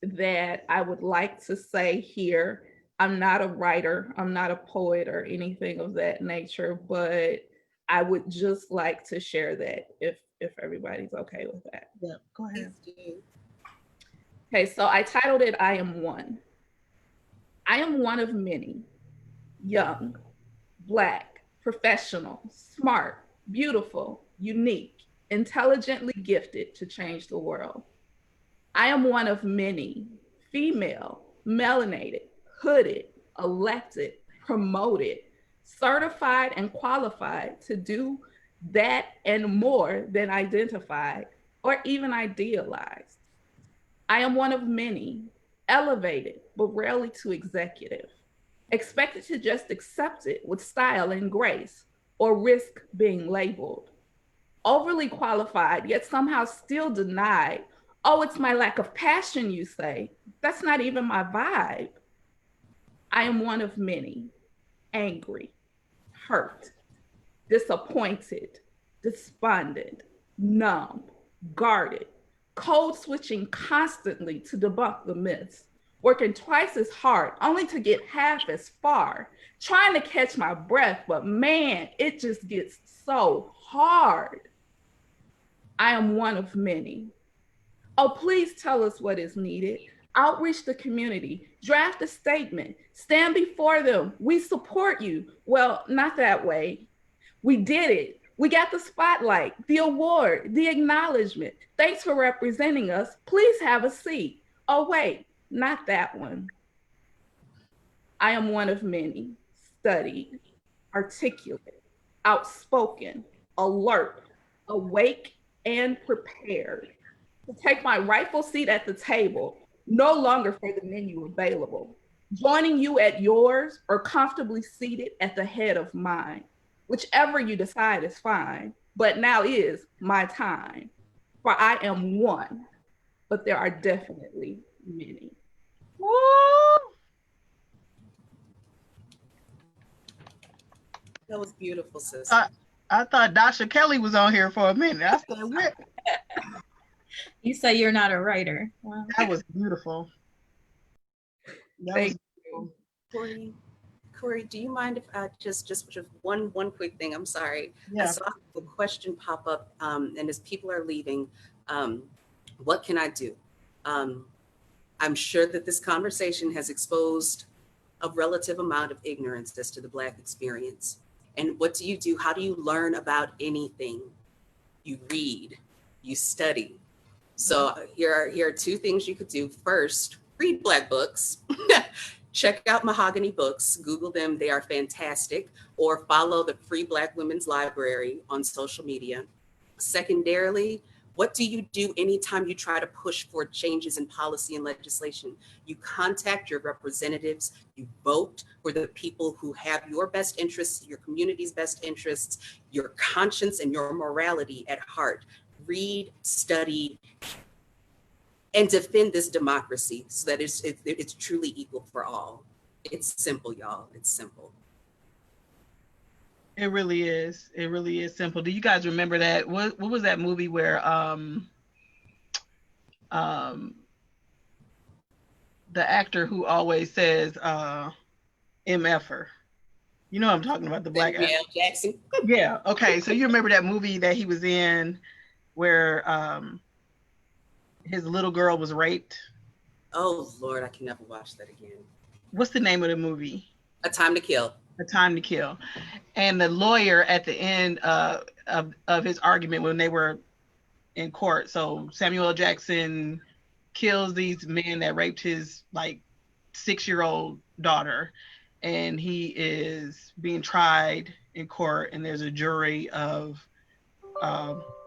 that I would like to say here. I'm not a writer, I'm not a poet or anything of that nature, but I would just like to share that if everybody's okay with that. Yeah, go ahead. Okay, so I titled it, I Am One. I am one of many, young, Black, professional, smart, beautiful, unique, intelligently gifted to change the world. I am one of many, female, melanated, hooded, elected, promoted, certified, and qualified to do that and more than identified or even idealized. I am one of many, elevated, but rarely to executive, expected to just accept it with style and grace or risk being labeled. Overly qualified, yet somehow still denied. Oh, it's my lack of passion, you say. That's not even my vibe. I am one of many, angry, hurt, disappointed, despondent, numb, guarded, code switching constantly to debunk the myths, working twice as hard only to get half as far, trying to catch my breath, but man, it just gets so hard. I am one of many. Oh, please tell us what is needed. Outreach the community, draft a statement, stand before them. We support you. Well, not that way. We did it. We got the spotlight, the award, the acknowledgement. Thanks for representing us. Please have a seat. Oh, wait, not that one. I am one of many, studied, articulate, outspoken, alert, awake, and prepared to take my rightful seat at the table, no longer for the menu available, joining you at yours or comfortably seated at the head of mine. Whichever you decide is fine, but now is my time. For I am one, but there are definitely many. Woo! That was beautiful, sister. I thought Dasha Kelly was on here for a minute. I said, what? You say you're not a writer. Wow. That was beautiful. Thank you. Corey, do you mind if I just one quick thing? I'm sorry. Yeah. I saw a question pop up, and as people are leaving, what can I do? I'm sure that this conversation has exposed a relative amount of ignorance as to the Black experience. And what do you do? How do you learn about anything? You read, you study. So here are two things you could do. First, read Black books. Check out Mahogany Books, Google them, they are fantastic, or follow the Free Black Women's Library on social media. Secondarily, what do you do anytime you try to push for changes in policy and legislation? You contact your representatives, you vote for the people who have your best interests, your community's best interests, your conscience and your morality at heart. Read, study, and defend this democracy so that it's truly equal for all. It's simple, y'all. It's simple. It really is. It really is simple. Do you guys remember that? What was that movie where the actor who always says MFer? You know what I'm talking about, the Black actor. Jackson. Yeah. Okay. So you remember that movie that he was in where his little girl was raped? Oh Lord, I can never watch that again. What's the name of the movie? A Time to Kill. A Time to Kill. And the lawyer at the end of his argument when they were in court. So Samuel L. Jackson kills these men that raped his 6-year-old daughter, and he is being tried in court, and there's a jury of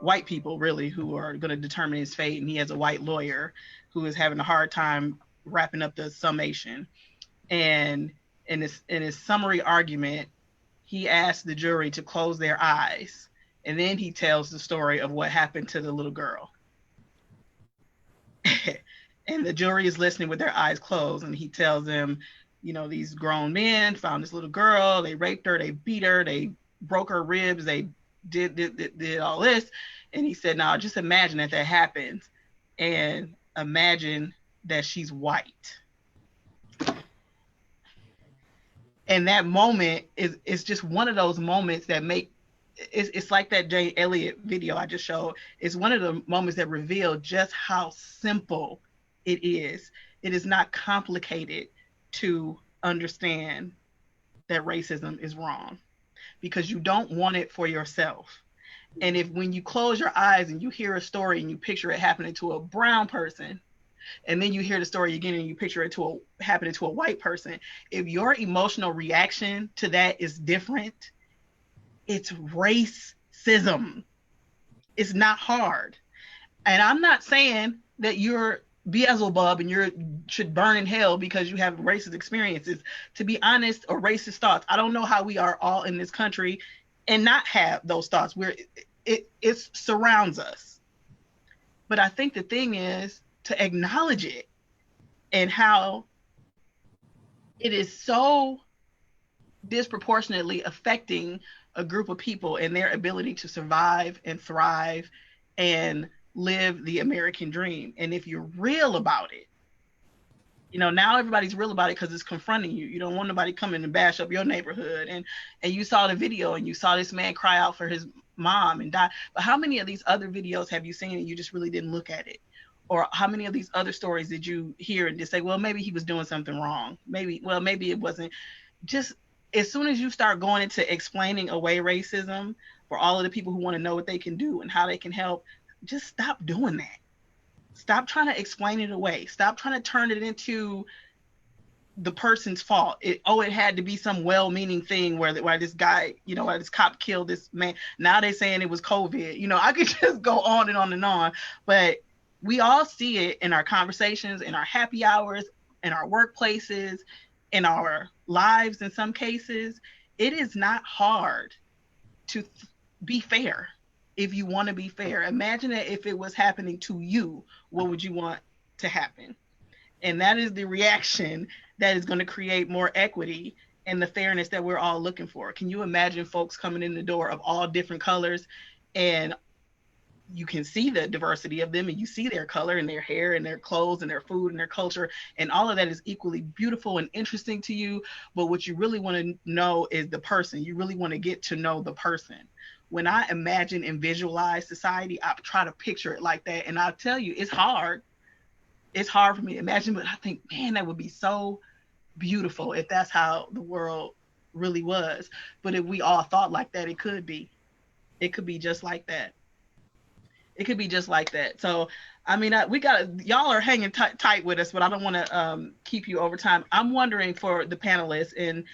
white people really who are going to determine his fate, and he has a white lawyer who is having a hard time wrapping up the summation. And in his summary argument, he asked the jury to close their eyes, and then he tells the story of what happened to the little girl. And the jury is listening with their eyes closed, and he tells them, these grown men found this little girl, they raped her, they beat her, they broke her ribs, they did all this. And he said, now just imagine that happens, and imagine that she's white. And that moment is just one of those moments that it's like that Jay Elliott video I just showed. It's one of the moments that reveal just how simple it is. It is not complicated to understand that racism is wrong, because you don't want it for yourself. And when you close your eyes and you hear a story and you picture it happening to a brown person, and then you hear the story again and you picture it happening to a white person, if your emotional reaction to that is different, it's racism. It's not hard. And I'm not saying that you're Beelzebub and you should burn in hell because you have racist experiences, to be honest, or racist thoughts. I don't know how we are all in this country and not have those thoughts where it surrounds us. But I think the thing is to acknowledge it, and how it is so disproportionately affecting a group of people and their ability to survive and thrive and live the American dream. And if you're real about it, now everybody's real about it because it's confronting you. You don't want nobody coming and bash up your neighborhood. And you saw the video and you saw this man cry out for his mom and die. But how many of these other videos have you seen and you just really didn't look at it? Or how many of these other stories did you hear and just say, well, maybe he was doing something wrong. Maybe it wasn't. Just as soon as you start going into explaining away racism for all of the people who want to know what they can do and how they can help, just stop doing that. Stop trying to explain it away. Stop trying to turn it into the person's fault. It had to be some well-meaning thing where this guy, why this cop killed this man. Now they're saying it was COVID. I could just go on and on and on. But we all see it in our conversations, in our happy hours, in our workplaces, in our lives in some cases. It is not hard to be fair if you want to be fair. Imagine that if it was happening to you, what would you want to happen? And that is the reaction that is going to create more equity and the fairness that we're all looking for. Can you imagine folks coming in the door of all different colors, and you can see the diversity of them, and you see their color and their hair and their clothes and their food and their culture, and all of that is equally beautiful and interesting to you. But what you really want to know is the person. You really want to get to know the person. When I imagine and visualize society, I try to picture it like that. And I'll tell you, it's hard. It's hard for me to imagine, but I think, man, that would be so beautiful if that's how the world really was. But if we all thought like that, it could be just like that. It could be just like that. So, I mean, y'all are hanging tight with us, but I don't want to keep you over time. I'm wondering for the panelists and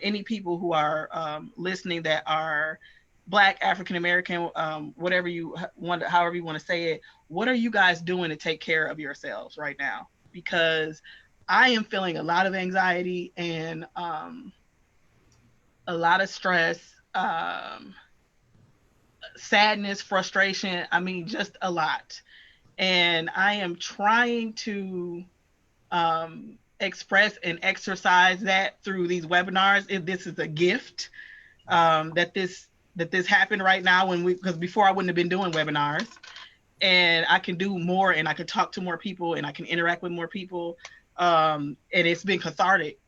any people who are listening that are Black, African American, whatever you want, however you want to say it, what are you guys doing to take care of yourselves right now? Because I am feeling a lot of anxiety and a lot of stress, sadness, frustration. I mean, just a lot. And I am trying to express and exercise that through these webinars. If this is a gift, that this happened right now because before I wouldn't have been doing webinars, and I can do more and I can talk to more people and I can interact with more people. And it's been cathartic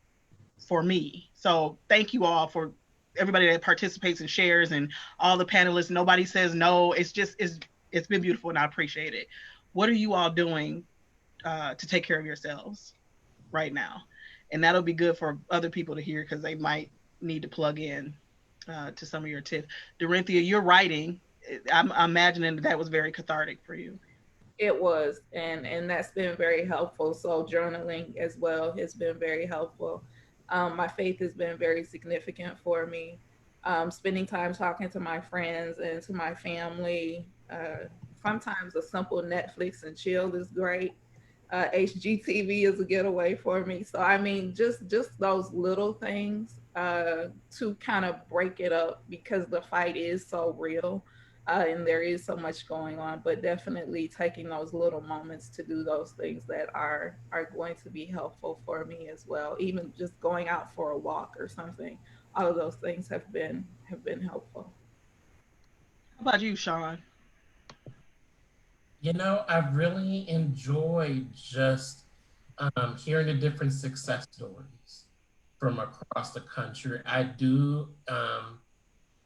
for me. So thank you all for everybody that participates and shares and all the panelists. Nobody says no. It's been beautiful and I appreciate it. What are you all doing to take care of yourselves right now? And that'll be good for other people to hear because they might need to plug in to some of your tips. Dorinthia, you're writing. I'm imagining that was very cathartic for you. It was, and that's been very helpful. So journaling as well has been very helpful. My faith has been very significant for me. Spending time talking to my friends and to my family. Sometimes a simple Netflix and chill is great. HGTV is a getaway for me. So I mean, just those little things to kind of break it up because the fight is so real. And there is so much going on, but definitely taking those little moments to do those things that are going to be helpful for me as well. Even just going out for a walk or something, all of those things have been helpful. How about you, Sean? You know, I've really enjoyed just hearing the different success stories from across the country. I do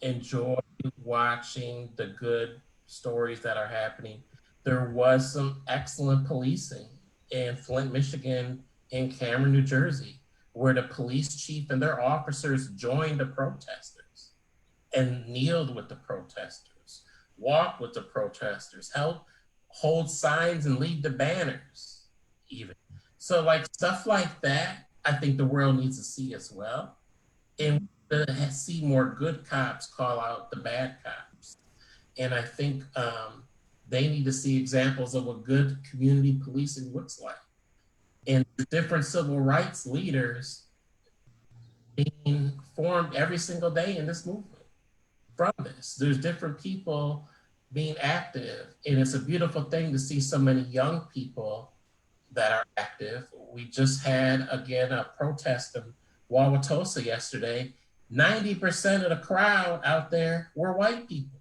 enjoy watching the good stories that are happening. There was some excellent policing in Flint, Michigan, and Cameron, New Jersey, where the police chief and their officers joined the protesters and kneeled with the protesters, walked with the protesters, helped hold signs and lead the banners even. So like stuff like that, I think the world needs to see as well. And to see more good cops call out the bad cops. And I think they need to see examples of what good community policing looks like. And different civil rights leaders being formed every single day in this movement from this. There's different people being active. And it's a beautiful thing to see so many young people that are active. We just had, again, a protest in Wauwatosa yesterday. 90% of the crowd out there were white people.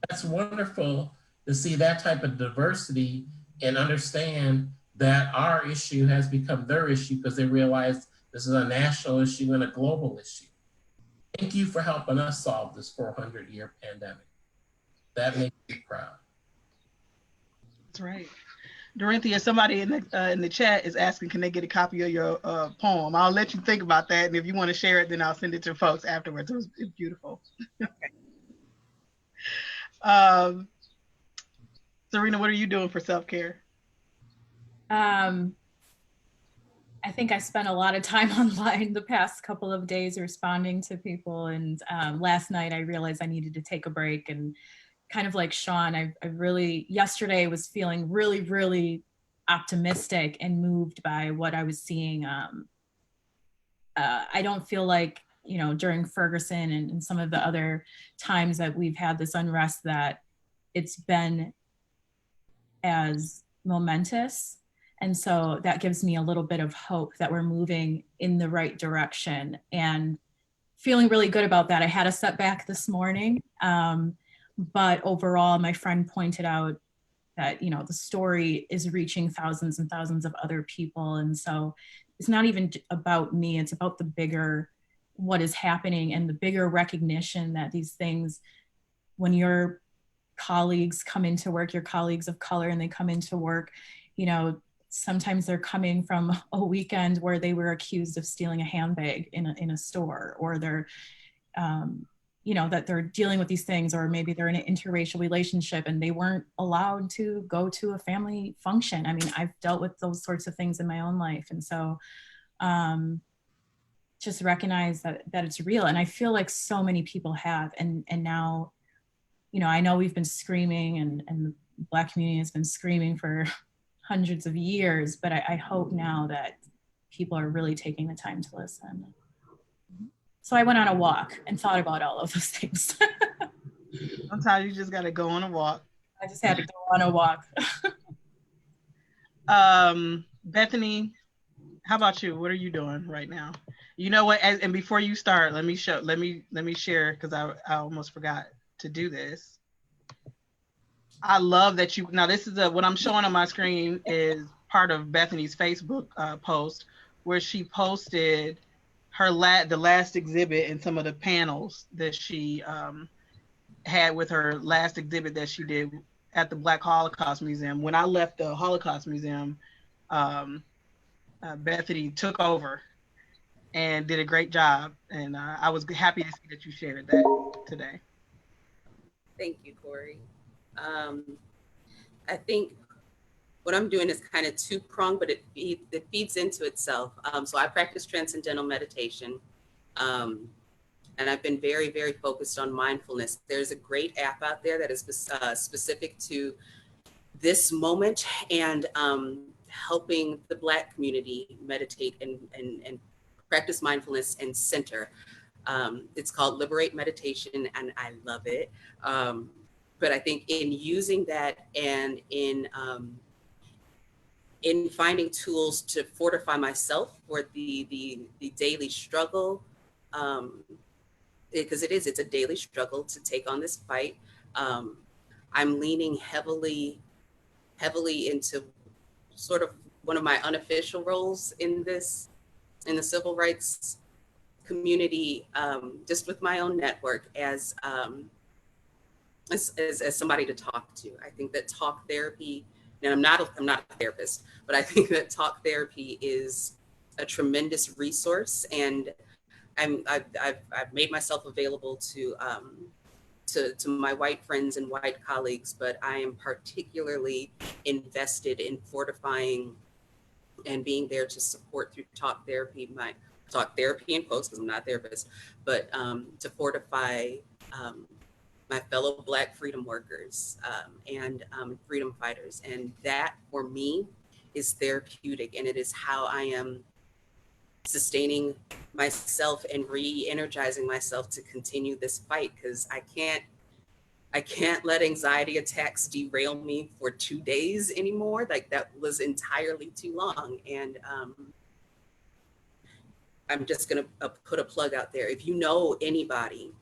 That's wonderful to see that type of diversity and understand that our issue has become their issue because they realize this is a national issue and a global issue. Thank you for helping us solve this 400-year pandemic. That makes me proud. That's right. Dorinthia, somebody in the chat is asking, can they get a copy of your poem? I'll let you think about that, and if you want to share it, then I'll send it to folks afterwards. It's beautiful. Serena, what are you doing for self-care? I think I spent a lot of time online the past couple of days responding to people, and last night I realized I needed to take a break, and kind of like Sean, I really, yesterday was feeling really, really optimistic and moved by what I was seeing. I don't feel like, you know, during Ferguson and some of the other times that we've had this unrest that it's been as momentous. And so that gives me a little bit of hope that we're moving in the right direction and feeling really good about that. I had a setback this morning. But overall, my friend pointed out that, you know, the story is reaching thousands and thousands of other people. And so it's not even about me, it's about the bigger, what is happening and the bigger recognition that these things, when your colleagues come into work, your colleagues of color, and they come into work, you know, sometimes they're coming from a weekend where they were accused of stealing a handbag in a store, or they're, that they're dealing with these things, or maybe they're in an interracial relationship and they weren't allowed to go to a family function. I mean, I've dealt with those sorts of things in my own life. And so just recognize that it's real. And I feel like so many people have, and now, I know we've been screaming and the Black community has been screaming for hundreds of years, but I hope now that people are really taking the time to listen. So I went on a walk and thought about all of those things. Sometimes you just got to go on a walk. I just had to go on a walk. Bethany, how about you? What are you doing right now? You know what? And before you start, let me share, because I almost forgot to do this. I love that now this is what I'm showing on my screen is part of Bethany's Facebook post, where she posted the last exhibit and some of the panels that she had with her last exhibit that she did at the Black Holocaust Museum. When I left the Holocaust Museum, Bethany took over and did a great job. And I was happy to see that you shared that today. Thank you, Corey. I think what I'm doing is kind of two-pronged, but it feeds into itself. So I practice Transcendental Meditation, and I've been very, very focused on mindfulness. There's a great app out there that is specific to this moment and helping the Black community meditate and practice mindfulness and center. It's called Liberate Meditation, and I love it. But I think in using that and in finding tools to fortify myself for the daily struggle, because it's a daily struggle to take on this fight. I'm leaning heavily into sort of one of my unofficial roles in the civil rights community, just with my own network as somebody to talk to. I think that talk therapy, and I'm not a therapist, but I think that talk therapy is a tremendous resource, and I've made myself available to my white friends and white colleagues, but I am particularly invested in fortifying and being there to support through talk therapy, my talk therapy in quotes because I'm not a therapist, but to fortify my fellow Black freedom workers and freedom fighters. And that for me is therapeutic, and it is how I am sustaining myself and re-energizing myself to continue this fight, because I can't let anxiety attacks derail me for 2 days anymore. Like, that was entirely too long. And I'm just gonna put a plug out there. If you know anybody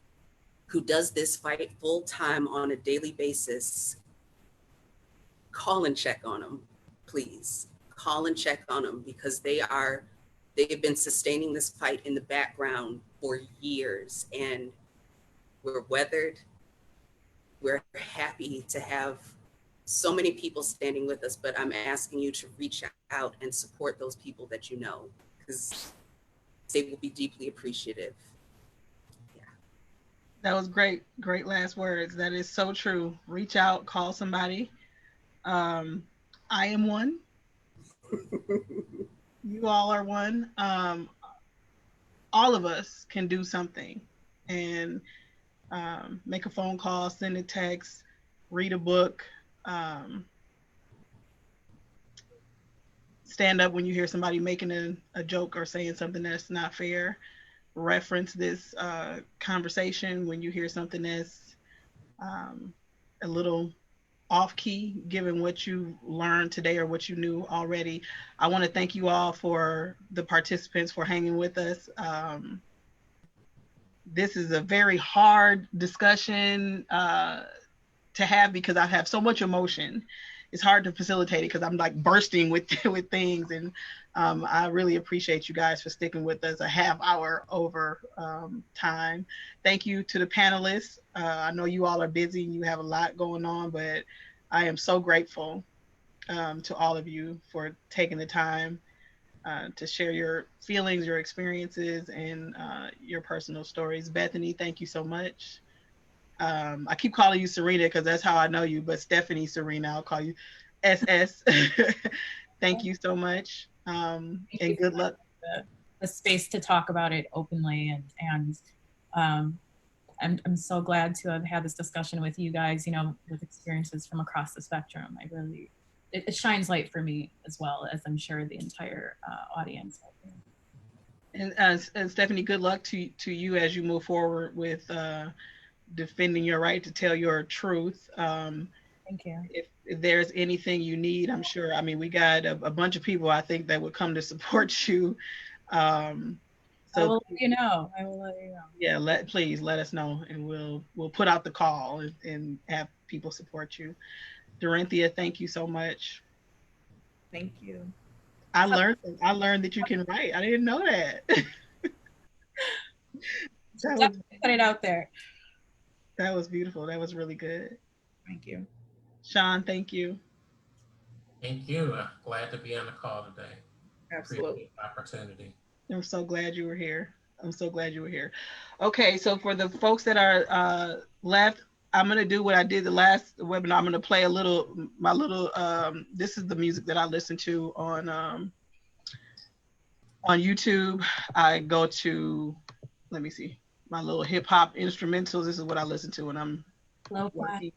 who does this fight full time on a daily basis, call and check on them, please. Call and check on them, because they have been sustaining this fight in the background for years, and we're weathered. We're happy to have so many people standing with us, but I'm asking you to reach out and support those people that you know, because they will be deeply appreciative. Yeah. That was great last words. That is so true. Reach out, call somebody. I am one. You all are one. All of us can do something, and make a phone call, send a text, read a book, stand up when you hear somebody making a joke or saying something that's not fair. Reference this conversation when you hear something that's a little off key, given what you learned today or what you knew already. I want to thank you all, for the participants, for hanging with us. This is a very hard discussion to have, because I have so much emotion. It's hard to facilitate it because I'm like bursting with things, and I really appreciate you guys for sticking with us a half hour over time. Thank you to the panelists. I know you all are busy and you have a lot going on, but I am so grateful to all of you for taking the time to share your feelings, your experiences, and your personal stories. Bethany, thank you so much. I keep calling you Serena because that's how I know you, but Stephanie Serena, I'll call you SS. Thank you so much. And good luck. The space to talk about it openly, and I'm so glad to have had this discussion with you guys, you know, with experiences from across the spectrum. It shines light for me as well as I'm sure the entire audience. And Stephanie, good luck to you as you move forward with defending your right to tell your truth. Thank you. If there's anything you need, I'm sure, I mean, we got a bunch of people, I think, that would come to support you. So I will let you know. Yeah, please let us know, and we'll put out the call and have people support you. Dorinthia, thank you so much. Thank you. I learned that you can write. I didn't know that. Put it out there. That was beautiful. That was really good. Thank you. Sean, thank you. Thank you. I'm glad to be on the call today. Absolutely. Appreciate the opportunity. I'm so glad you were here. Okay, so for the folks that are left, I'm gonna do what I did the last webinar. I'm gonna play my little. This is the music that I listen to on YouTube. I go to, let me see, my little hip hop instrumentals. This is what I listen to when I'm working.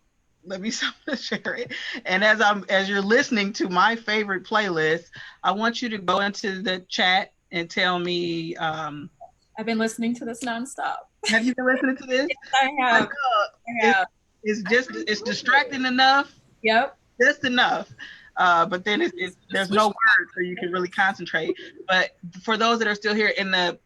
Let me share it. And as you're listening to my favorite playlist, I want you to go into the chat and tell me. I've been listening to this nonstop. Have you been listening to this? Yes, I have. It's distracting enough. Yep. Just enough. But then there's no words, so you can really concentrate. But for those that are still here in the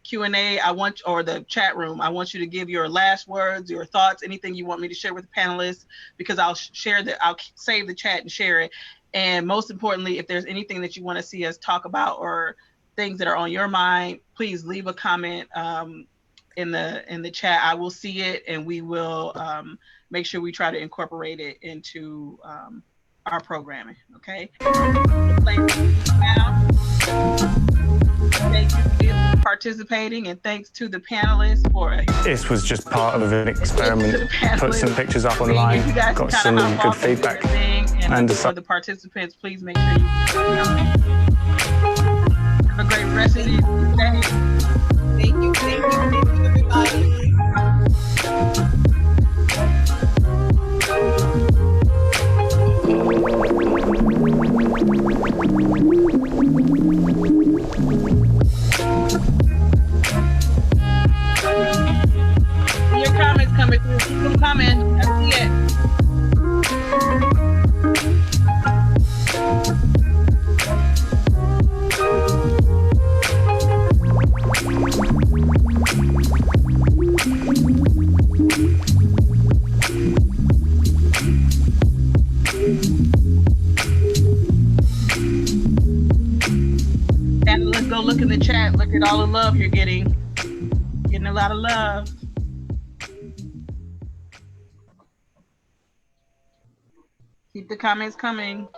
Q&A, or the chat room, I want you to give your last words, your thoughts, anything you want me to share with the panelists, because I'll save the chat and share it. And most importantly, if there's anything that you want to see us talk about or things that are on your mind, please leave a comment in the chat. I will see it, and we will make sure we try to incorporate it into our programming. Okay. Thank you for participating, and thanks to the panelists for. This was just part of an experiment. Put some pictures up online, got some really good feedback. And for the participants, please make sure you have a great rest of your day. Thank you, everybody. Your comments coming through. Keep them coming. I see it. And let's go look in the chat. Look at all the love you're getting. Getting a lot of love. Keep the comments coming.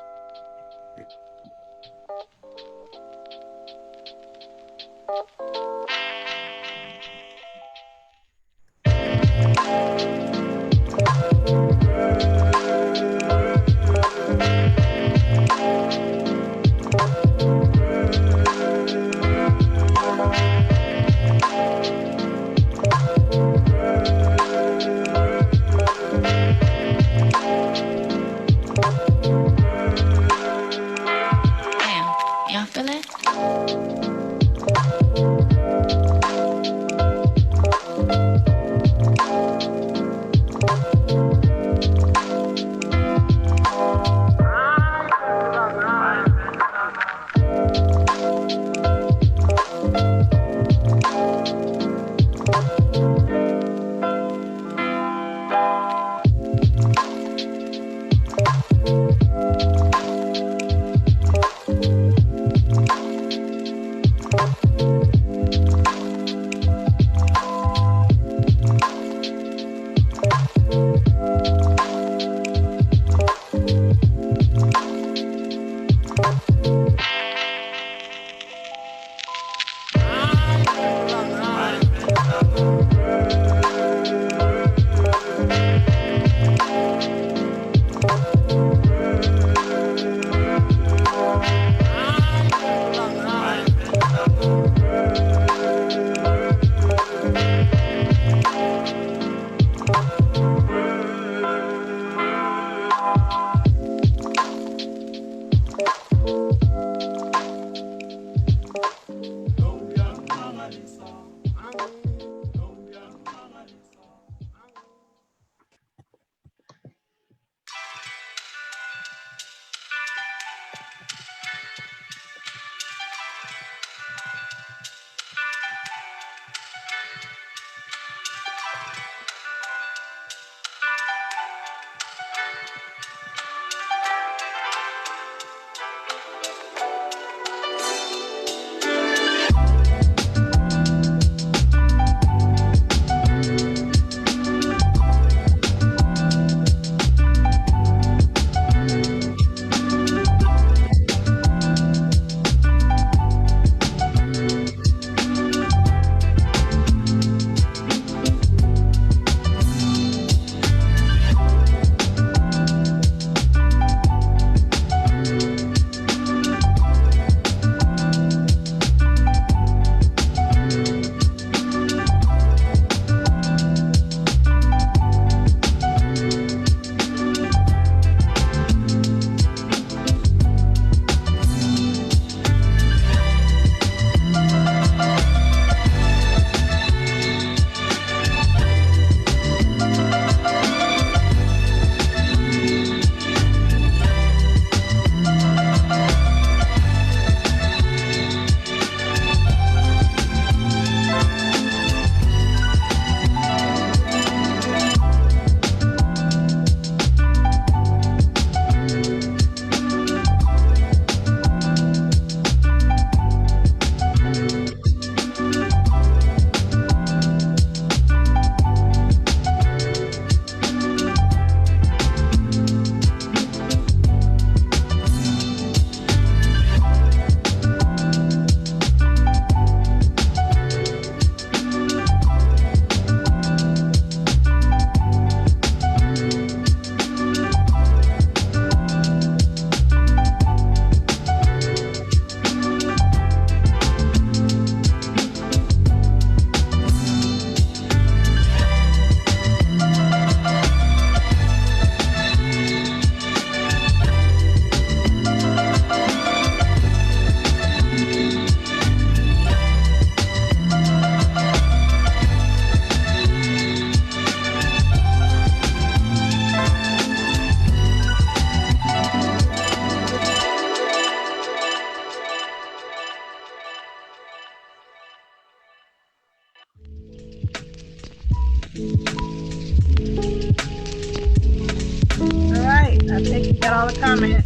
a comment.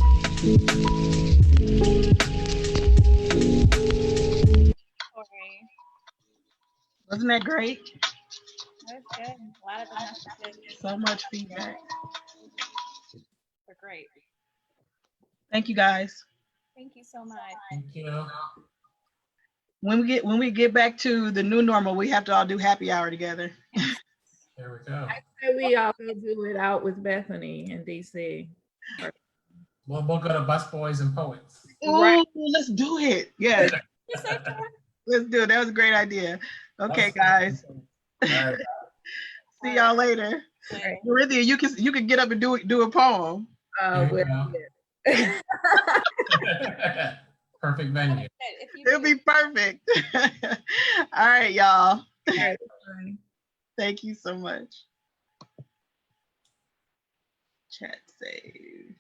Wasn't that great? That's good. A lot of the messages. So much feedback. They're great. Thank you guys. Thank you so much. Thank you. When we get back to the new normal, we have to all do happy hour together. There we go. I say we all go do it out with Bethany in DC. We'll go to Busboys and Poets. Ooh, Right. let's do it. Yes. Let's do it. That was a great idea. Okay, guys. All right. See y'all later. Right. Dorinthia, you can get up and do a poem. Here we Well, go. Perfect venue. It'll be perfect. All right, y'all. yeah. Thank you so much. Chat save.